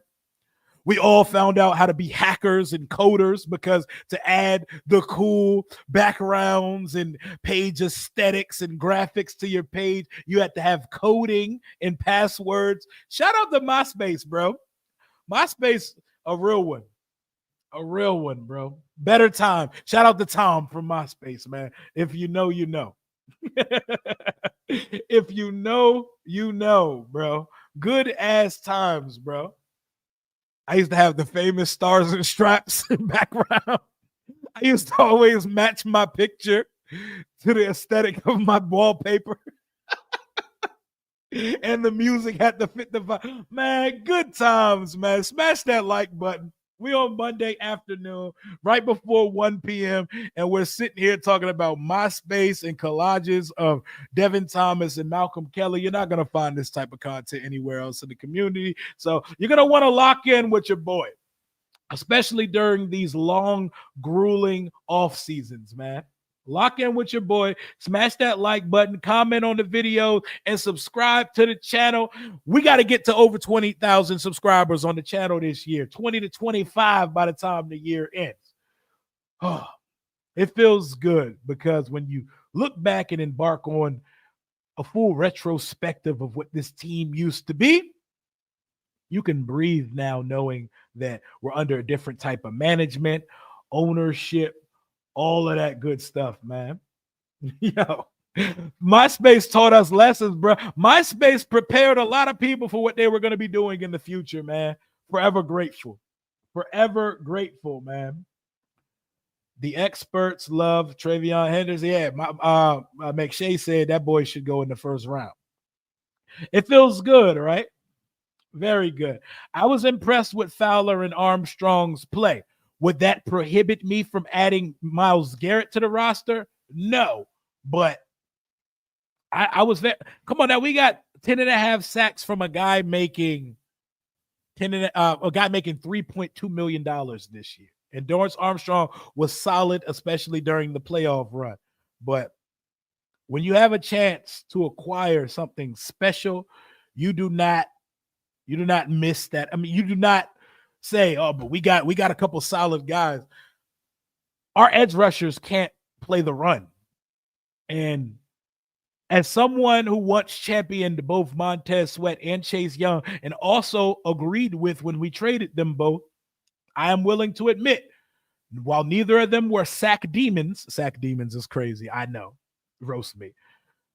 A: We all found out how to be hackers and coders because to add the cool backgrounds and page aesthetics and graphics to your page, you had to have coding and passwords. Shout out to MySpace, bro. MySpace, a real one. A real one, bro. Better time. Shout out to Tom from MySpace, man. If you know, you know. If you know, you know, bro. Good ass times, bro. I used to have the famous stars and straps in background. I used to always match my picture to the aesthetic of my wallpaper. And the music had to fit the vibe. Man, good times, man. Smash that like button. We on Monday afternoon, right before 1 p.m., and we're sitting here talking about MySpace and collages of Devin Thomas and Malcolm Kelly. You're not going to find this type of content anywhere else in the community. So you're going to want to lock in with your boy, especially during these long, grueling off seasons, man. Lock in with your boy, smash that like button, comment on the video, and subscribe to the channel. We got to get to over 20,000 subscribers on the channel this year, 20 to 25 by the time the year ends. Oh, it feels good because when you look back and embark on a full retrospective of what this team used to be, you can breathe now knowing that we're under a different type of management, ownership, all of that good stuff, man. Yo, MySpace taught us lessons, bro. MySpace prepared a lot of people for what they were going to be doing in the future, man. Forever grateful. Forever grateful, man. The experts love Travion Henderson. Yeah, McShay said that boy should go in the first round. It feels good, right? Very good. I was impressed with Fowler and Armstrong's play. Would that prohibit me from adding Myles Garrett to the roster? No, but I was there. Come on now, we got 10.5 sacks from a guy making $3.2 million this year. And Dorrance Armstrong was solid, especially during the playoff run. But when you have a chance to acquire something special, you do not miss that. I mean, you do not say, oh, but we got a couple solid guys. Our edge rushers can't play the run. And as someone who once championed both Montez Sweat and Chase Young and also agreed with when we traded them both, I am willing to admit, while neither of them were sack demons is crazy, I know, roast me.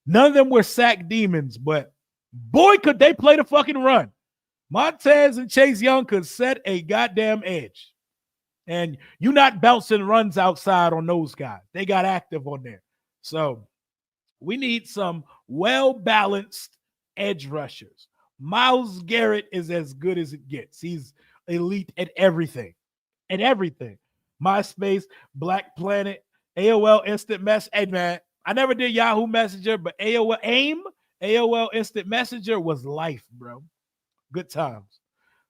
A: None of them were sack demons, but boy, could they play the fucking run. Montez and Chase Young could set a goddamn edge. And you're not bouncing runs outside on those guys. They got active on there. So we need some well-balanced edge rushers. Myles Garrett is as good as it gets. He's elite at everything. At everything. MySpace, Black Planet, AOL Instant Mess. Hey, man, I never did Yahoo Messenger, but AOL Instant Messenger was life, bro. Good times.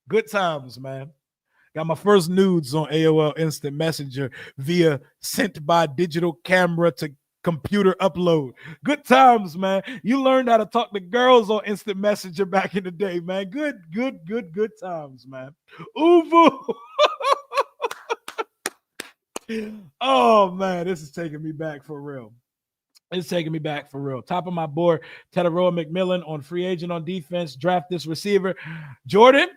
A: Good times, man. Got my first nudes on AOL Instant Messenger via sent by digital camera to computer upload. Good times, man. You learned how to talk to girls on Instant Messenger back in the day, man. Good times, man. Uvu. Oh, man, this is taking me back for real. It's taking me back for real. Top of my board, Tetaroa McMillan on free agent on defense. Draft this receiver. Jordan,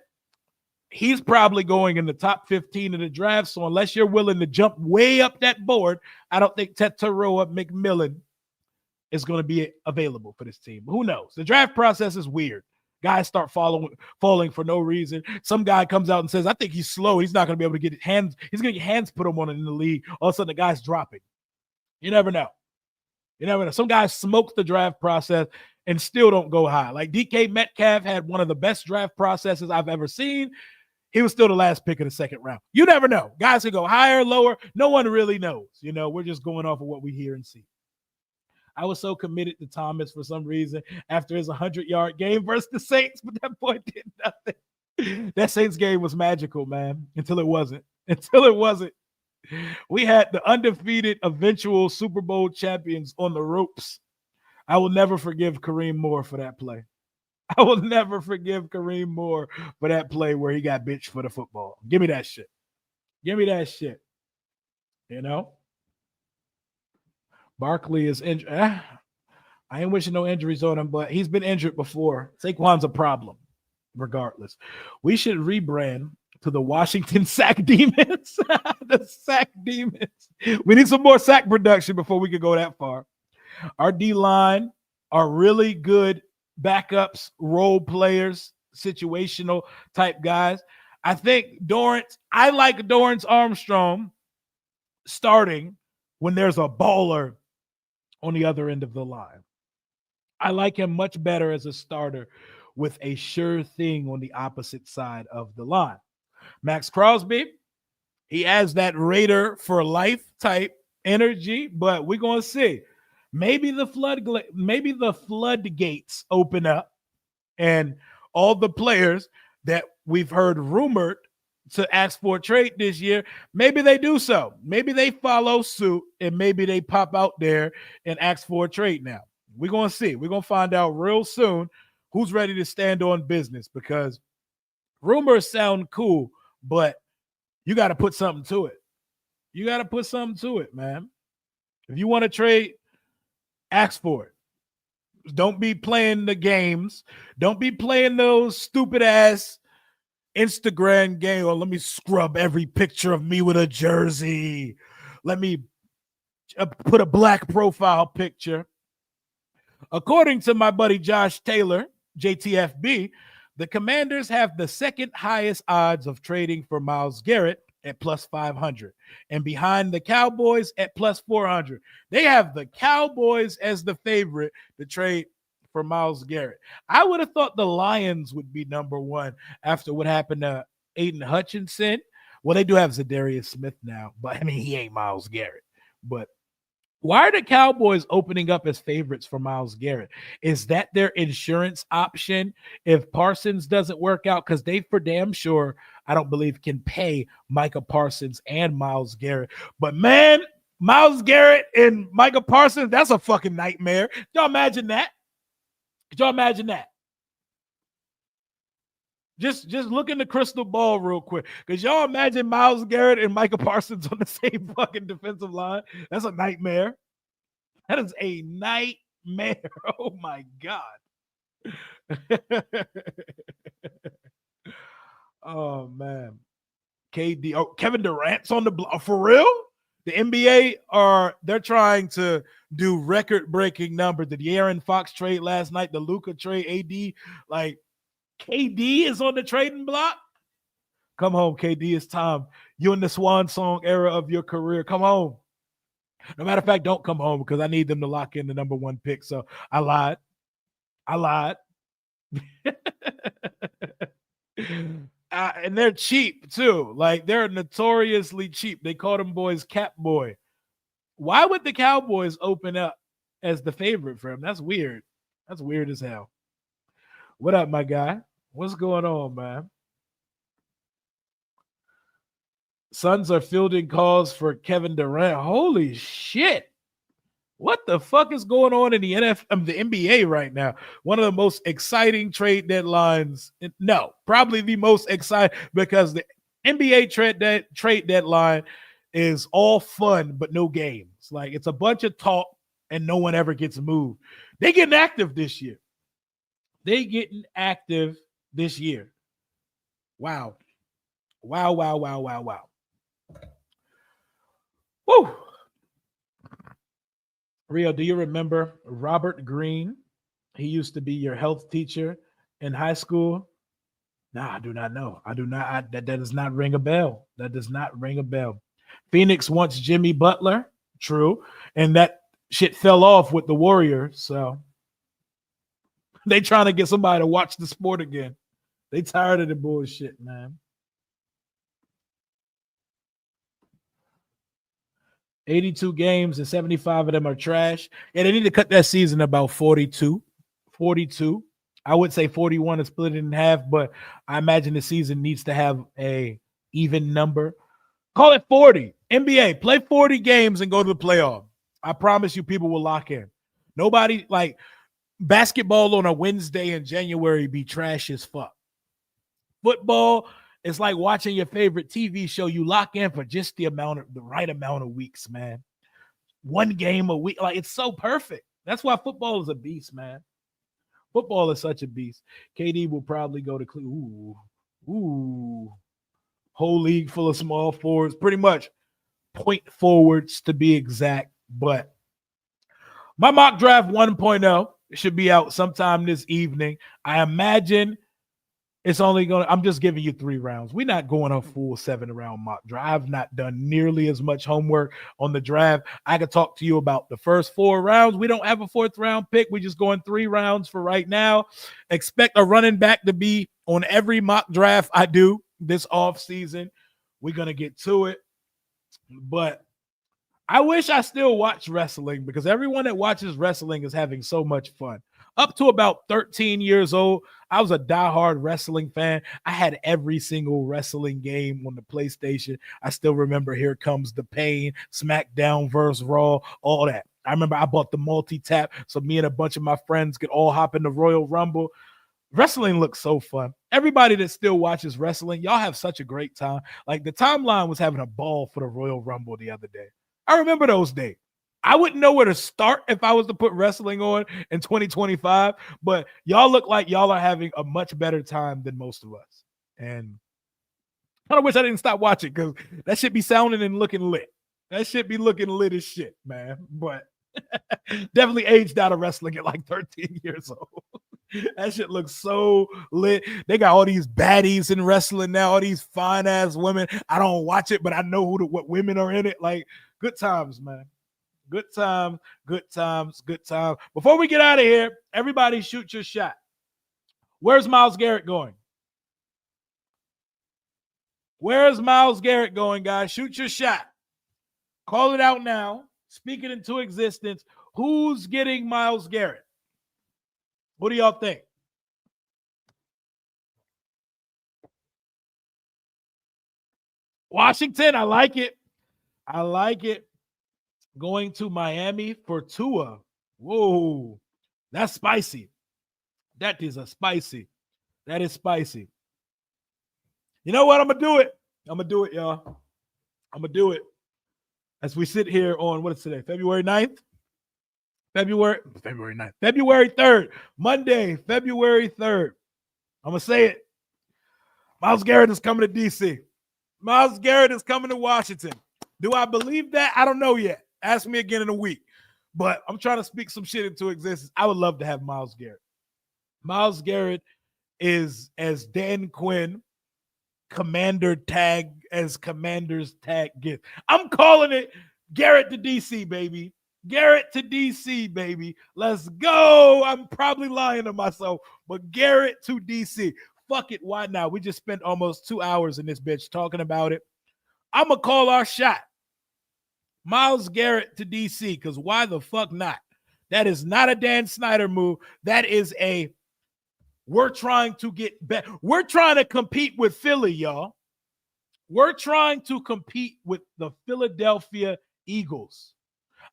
A: he's probably going in the top 15 of the draft. So unless you're willing to jump way up that board, I don't think Tetaroa McMillan is going to be available for this team. But who knows? The draft process is weird. Guys start falling for no reason. Some guy comes out and says, I think he's slow. He's not going to be able to get hands. He's going to get hands put him on in the league. All of a sudden, the guy's dropping. You never know. You never know. Some guys smoke the draft process and still don't go high. Like DK Metcalf had one of the best draft processes I've ever seen. He was still the last pick of the second round. You never know. Guys could go higher, lower. No one really knows. You know, we're just going off of what we hear and see. I was so committed to Thomas for some reason after his 100-yard game versus the Saints, but that boy did nothing. That Saints game was magical, man, until it wasn't. Until it wasn't. We had the undefeated eventual Super Bowl champions on the ropes. I will never forgive Kareem Moore for that play. I will never forgive Kareem Moore for that play where he got benched for the football. Give me that shit. Give me that shit. You know? Barkley is injured. I ain't wishing no injuries on him, but he's been injured before. Saquon's a problem, regardless. We should rebrand to the Washington Sack Demons. The Sack Demons. We need some more sack production before we can go that far. Our D-line are really good backups, role players, situational type guys. I think I like Dorrance Armstrong starting when there's a baller on the other end of the line. I like him much better as a starter with a sure thing on the opposite side of the line. Max Crosby, he has that Raider for life type energy, but we're going to see. Maybe the floodgates open up and all the players that we've heard rumored to ask for a trade this year, maybe they do so. Maybe they follow suit and maybe they pop out there and ask for a trade now. We're going to see. We're going to find out real soon who's ready to stand on business because rumors sound cool, but you got to put something to it. You got to put something to it, man. If you want to trade, ask for it. Don't be playing the games. Don't be playing those stupid ass Instagram game. Or let me scrub every picture of me with a jersey. Let me put a black profile picture. According to my buddy Josh Taylor, JTFB, the Commanders have the second highest odds of trading for Myles Garrett at plus 500 and behind the Cowboys at plus 400. They have the Cowboys as the favorite to trade for Myles Garrett. I would have thought the Lions would be number one after what happened to Aiden Hutchinson. Well, they do have Zadarius Smith now, but I mean, he ain't Myles Garrett. But why are the Cowboys opening up as favorites for Myles Garrett? Is that their insurance option if Parsons doesn't work out? Because they for damn sure, I don't believe, can pay Micah Parsons and Myles Garrett. But man, Myles Garrett and Micah Parsons, that's a fucking nightmare. Could y'all imagine that? Could y'all imagine that? Just look in the crystal ball real quick. Because y'all imagine Myles Garrett and Micah Parsons on the same fucking defensive line. That's a nightmare. That is a nightmare. Oh, my God. Oh, man. KD. Oh, Kevin Durant's on the block. For real? The NBA they're trying to do record-breaking numbers. The De'Aaron Fox trade last night, the Luka trade, AD, like, KD is on the trading block. Come home, KD. It's time. You're in the swan song era of your career. Come home. No matter of fact, don't come home because I need them to lock in the number one pick. So I lied. And they're cheap too. Like they're notoriously cheap. They call them boys Cap Boy. Why would the Cowboys open up as the favorite for him? That's weird. That's weird as hell. What up, my guy? What's going on, man? Suns are fielding calls for Kevin Durant. Holy shit. What the fuck is going on in the NBA right now? One of the most exciting trade deadlines. No, probably the most exciting because the NBA trade deadline is all fun, but no games. Like it's a bunch of talk and no one ever gets moved. They getting active this year. Wow. Woo. Rio, do you remember Robert Greene? He used to be your health teacher in high school? No, I do not know. I do not. That does not ring a bell. That does not ring a bell. Phoenix wants Jimmy Butler. True. And that shit fell off with the Warriors. So they trying to get somebody to watch the sport again. They tired of the bullshit, man. 82 games and 75 of them are trash. Yeah, they need to cut that season about 42. 42. I would say 41 and split it in half, but I imagine the season needs to have a even number. Call it 40. NBA, play 40 games and go to the playoff. I promise you people will lock in. Nobody, like, basketball on a Wednesday in January be trash as fuck. Football, it's like watching your favorite TV show. You lock in for just the right amount of weeks, man. One game a week. Like, it's so perfect. That's why football is a beast, man. Football is such a beast. KD will probably go to Cleveland. Ooh. Whole league full of small forwards, pretty much point forwards to be exact. But my mock draft 1.0 should be out sometime this evening. I imagine it's only going to, I'm just giving you 3 rounds. We're not going a full 7-round mock draft. I've not done nearly as much homework on the draft. I could talk to you about the first 4 rounds. We don't have a 4th round pick. We're just going 3 rounds for right now. Expect a running back to be on every mock draft I do this offseason. We're going to get to it. But I wish I still watch wrestling because everyone that watches wrestling is having so much fun. Up to about 13 years old, I was a diehard wrestling fan. I had every single wrestling game on the PlayStation. I still remember Here Comes the Pain, SmackDown vs. Raw, all that. I remember I bought the multi-tap so me and a bunch of my friends could all hop in the Royal Rumble. Wrestling looks so fun. Everybody that still watches wrestling, y'all have such a great time. Like, the timeline was having a ball for the Royal Rumble the other day. I remember those days. I wouldn't know where to start if I was to put wrestling on in 2025, but y'all look like y'all are having a much better time than most of us. And I kind of wish I didn't stop watching because that shit be sounding and looking lit. That shit be looking lit as shit, man. But definitely aged out of wrestling at like 13 years old. That shit looks so lit. They got all these baddies in wrestling now, all these fine ass women. I don't watch it, but I know what women are in it. Like, good times, man. Good times, good times, good times. Before we get out of here, everybody shoot your shot. Where's Myles Garrett going? Where's Myles Garrett going, guys? Shoot your shot. Call it out now. Speak it into existence. Who's getting Myles Garrett? What do y'all think? Washington, I like it. I like it. Going to Miami for Tua. Whoa, that's spicy. That is spicy. That is spicy. You know what? I'm going to do it. I'm going to do it, y'all. I'm going to do it. As we sit here on, what is today? February 9th? February 9th. February 3rd. Monday, February 3rd. I'm going to say it. Myles Garrett is coming to D.C. Myles Garrett is coming to Washington. Do I believe that? I don't know yet. Ask me again in a week. But I'm trying to speak some shit into existence. I would love to have Myles Garrett. Myles Garrett is, as Dan Quinn, Commander's tag gift. I'm calling it Garrett to DC, baby. Garrett to DC, baby. Let's go. I'm probably lying to myself, but Garrett to DC. Fuck it. Why not? We just spent almost 2 hours in this bitch talking about it. I'm going to call our shot. Myles Garrett to DC, because why the fuck not? That is not a Dan Snyder move. That is we're trying to get better. We're trying to compete with Philly, y'all. We're trying to compete with the Philadelphia Eagles.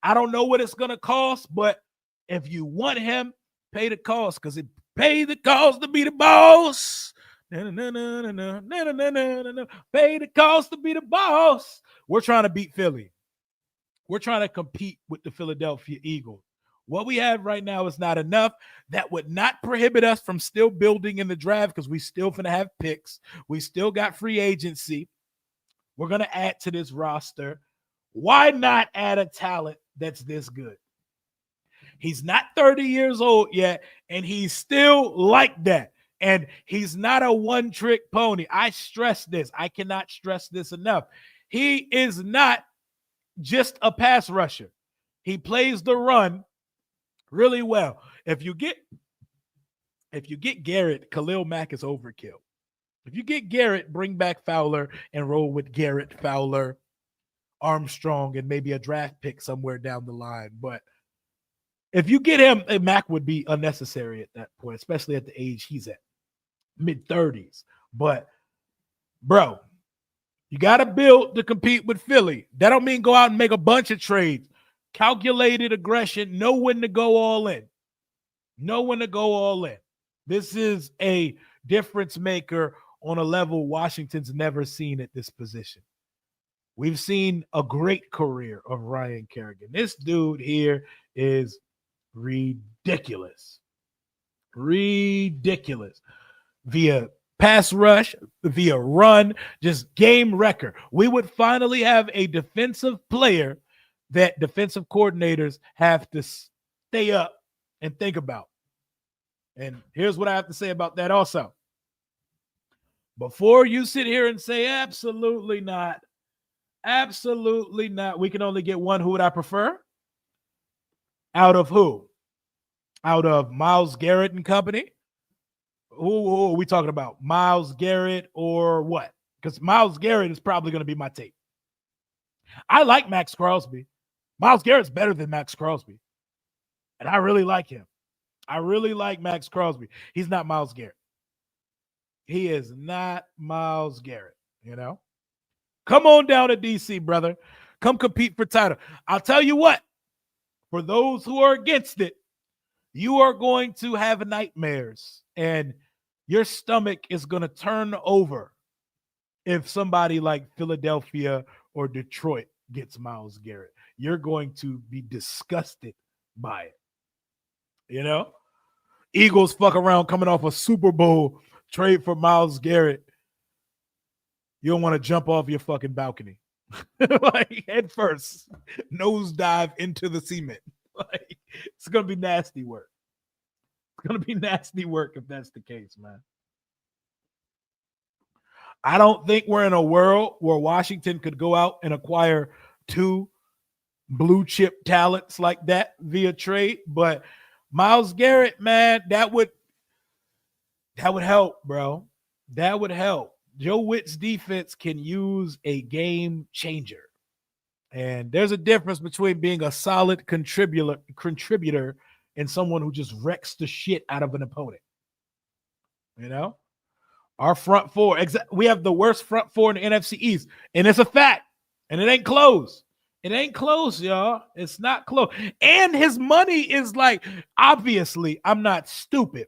A: I don't know what it's going to cost, but if you want him, pay the cost, because it pay the cost to be the boss. Pay the cost to be the boss. We're trying to beat Philly. We're trying to compete with the Philadelphia Eagles. What we have right now is not enough. That would not prohibit us from still building in the draft because we still finna have picks. We still got free agency. We're going to add to this roster. Why not add a talent that's this good? He's not 30 years old yet, and he's still like that. And he's not a one-trick pony. I stress this. I cannot stress this enough. He is not just a pass rusher. He plays the run really well. If you get Garrett, Khalil Mack is overkill. If you get Garrett, bring back Fowler and roll with Garrett, Fowler, Armstrong, and maybe a draft pick somewhere down the line. But if you get him, Mack would be unnecessary at that point, especially at the age he's at, mid-30s. But, bro, you got to build to compete with Philly. That don't mean go out and make a bunch of trades. Calculated aggression, know when to go all in. Know when to go all in. This is a difference maker on a level Washington's never seen at this position. We've seen a great career of Ryan Kerrigan. This dude here is ridiculous. Ridiculous. Via pass rush, via run, just game record. We would finally have a defensive player that defensive coordinators have to stay up and think about. And here's what I have to say about that also. Before you sit here and say, absolutely not, we can only get one, who would I prefer? Out of who? Out of Myles Garrett and company? Who are we talking about? Myles Garrett or what? Because Myles Garrett is probably going to be my take. I like Max Crosby. Myles Garrett's better than Max Crosby. And I really like him. I really like Max Crosby. He's not Myles Garrett. He is not Myles Garrett, you know? Come on down to DC, brother. Come compete for title. I'll tell you what, for those who are against it, you are going to have nightmares and your stomach is going to turn over if somebody like Philadelphia or Detroit gets Myles Garrett. You're going to be disgusted by it. You know? Eagles fuck around coming off a Super Bowl trade for Myles Garrett. You don't want to jump off your fucking balcony. Like head first, nose dive into the cement. Like it's going to be nasty work. It's going to be nasty work if that's the case, man. I don't think we're in a world where Washington could go out and acquire 2 blue chip talents like that via trade, but Myles Garrett, man, that would help, bro. That would help. Joe Witt's defense can use a game changer. And there's a difference between being a solid contributor and someone who just wrecks the shit out of an opponent. You know? Our front four, we have the worst front four in the NFC East. And it's a fact. And it ain't close. It ain't close, y'all. It's not close. And his money is like, obviously, I'm not stupid.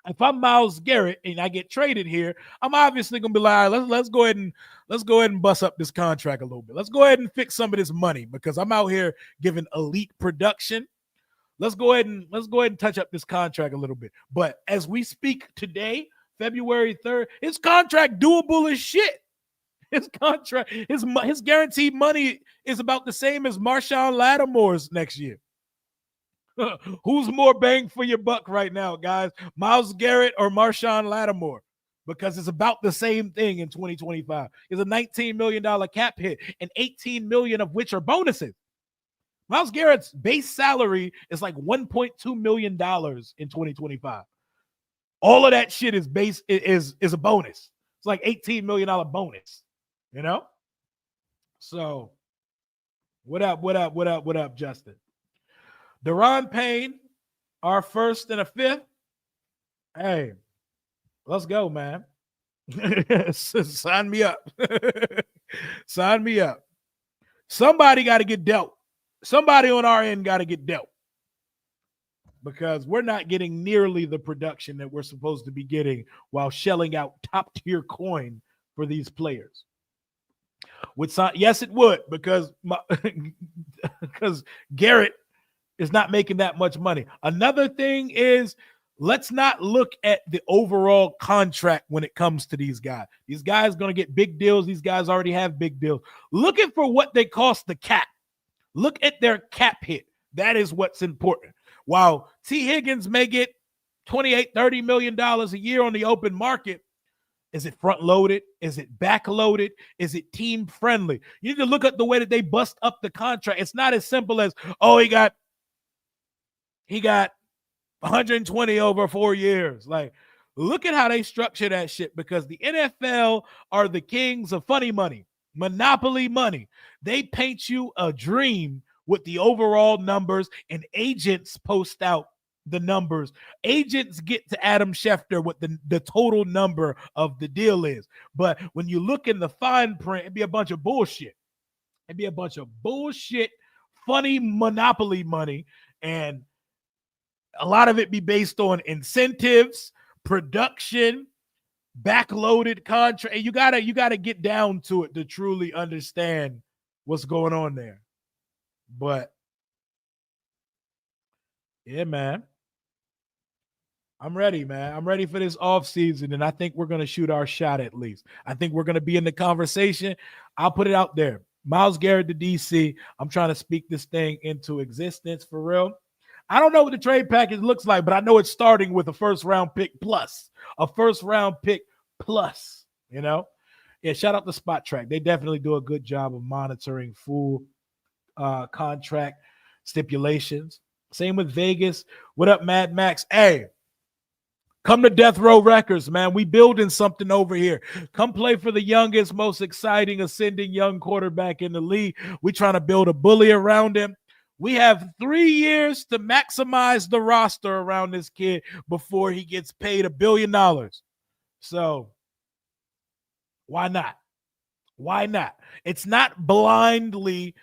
A: If I'm Myles Garrett and I get traded here, I'm obviously gonna be like, let's go ahead and bust up this contract a little bit. Let's go ahead and fix some of this money because I'm out here giving elite production. Let's go ahead and touch up this contract a little bit. But as we speak today, February 3rd, his contract doable as shit. His contract, his guaranteed money is about the same as Marshawn Lattimore's next year. Who's more bang for your buck right now, guys? Myles Garrett or Marshawn Lattimore? Because it's about the same thing in 2025. It's a $19 million cap hit, and $18 million of which are bonuses. Myles Garrett's base salary is like $1.2 million in 2025. All of that shit is a bonus. It's like $18 million bonus. You know? So, what up, Justin? Deron Payne, our 1st and a 5th. Hey, let's go, man. Sign me up. Sign me up. Somebody got to get dealt. Somebody on our end got to get dealt. Because we're not getting nearly the production that we're supposed to be getting while shelling out top-tier coin for these players. Yes, it would, because Garrett is not making that much money. Another thing is, let's not look at the overall contract when it comes to these guys. These guys are going to get big deals. These guys already have big deals. Looking for what they cost the cap. Look at their cap hit. That is what's important. While T. Higgins may get $28-30 million a year on the open market. Is it front loaded? Is it back loaded? Is it team friendly? You need to look at the way that they bust up the contract. It's not as simple as, oh, he got 120 over 4 years. Like, look at how they structure that shit, because the NFL are the kings of funny money, monopoly money. They paint you a dream with the overall numbers, and agents post out the numbers. Agents get to Adam Schefter what the total number of the deal is. But when you look in the fine print, it'd be a bunch of bullshit. It'd be a bunch of bullshit, funny monopoly money, and a lot of it be based on incentives, production, backloaded contract. You gotta get down to it to truly understand what's going on there. But yeah, man, I'm ready, man. I'm ready for this offseason, and I think we're gonna shoot our shot at least. I think we're gonna be in the conversation. I'll put it out there. Myles Garrett to DC. I'm trying to speak this thing into existence for real. I don't know what the trade package looks like, but I know it's starting with a first-round pick plus. A first-round pick plus, you know? Yeah, shout out to Spot Track. They definitely do a good job of monitoring full contract stipulations. Same with Vegas. What up, Mad Max? Hey, come to Death Row Records, man. We building something over here. Come play for the youngest, most exciting, ascending young quarterback in the league. We trying to build a bully around him. We have 3 years to maximize the roster around this kid before he gets paid $1 billion. So why not? Why not? It's not blindly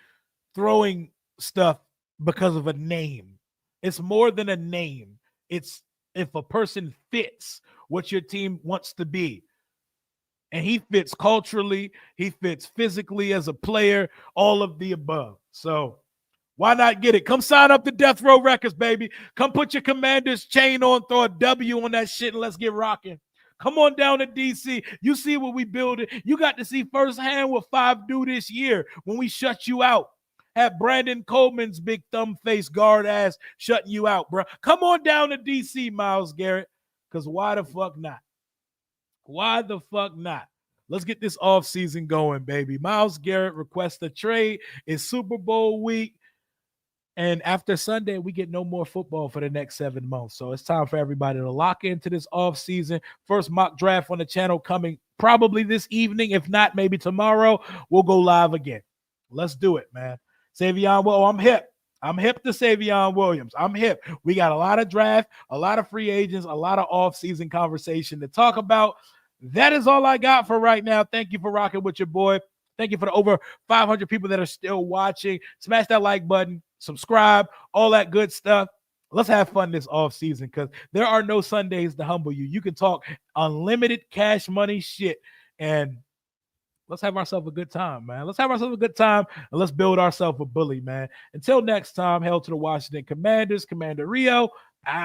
A: throwing stuff because of a name. It's more than a name. It's if a person fits what your team wants to be. And he fits culturally, he fits physically as a player, all of the above. So why not get it? Come sign up to Death Row Records, baby. Come put your Commander's chain on, throw a W on that shit, and let's get rocking. Come on down to DC. You see what we building. You got to see firsthand what 5 do this year when we shut you out. Have Brandon Coleman's big thumb face guard ass shutting you out, bro. Come on down to DC, Myles Garrett, because why the fuck not? Why the fuck not? Let's get this offseason going, baby. Myles Garrett requests a trade. It's Super Bowl week. And after Sunday, we get no more football for the next 7 months. So it's time for everybody to lock into this offseason. First mock draft on the channel coming probably this evening. If not, maybe tomorrow. We'll go live again. Let's do it, man. Savion, well, I'm hip. I'm hip to Savion Williams. I'm hip. We got a lot of draft, a lot of free agents, a lot of offseason conversation to talk about. That is all I got for right now. Thank you for rocking with your boy. Thank you for the over 500 people that are still watching. Smash that like button, subscribe, all that good stuff. Let's have fun this offseason because there are no Sundays to humble you. You can talk unlimited cash money shit, and let's have ourselves a good time, man. Let's have ourselves a good time, and let's build ourselves a bully, man. Until next time, hail to the Washington Commanders, Commander Rio.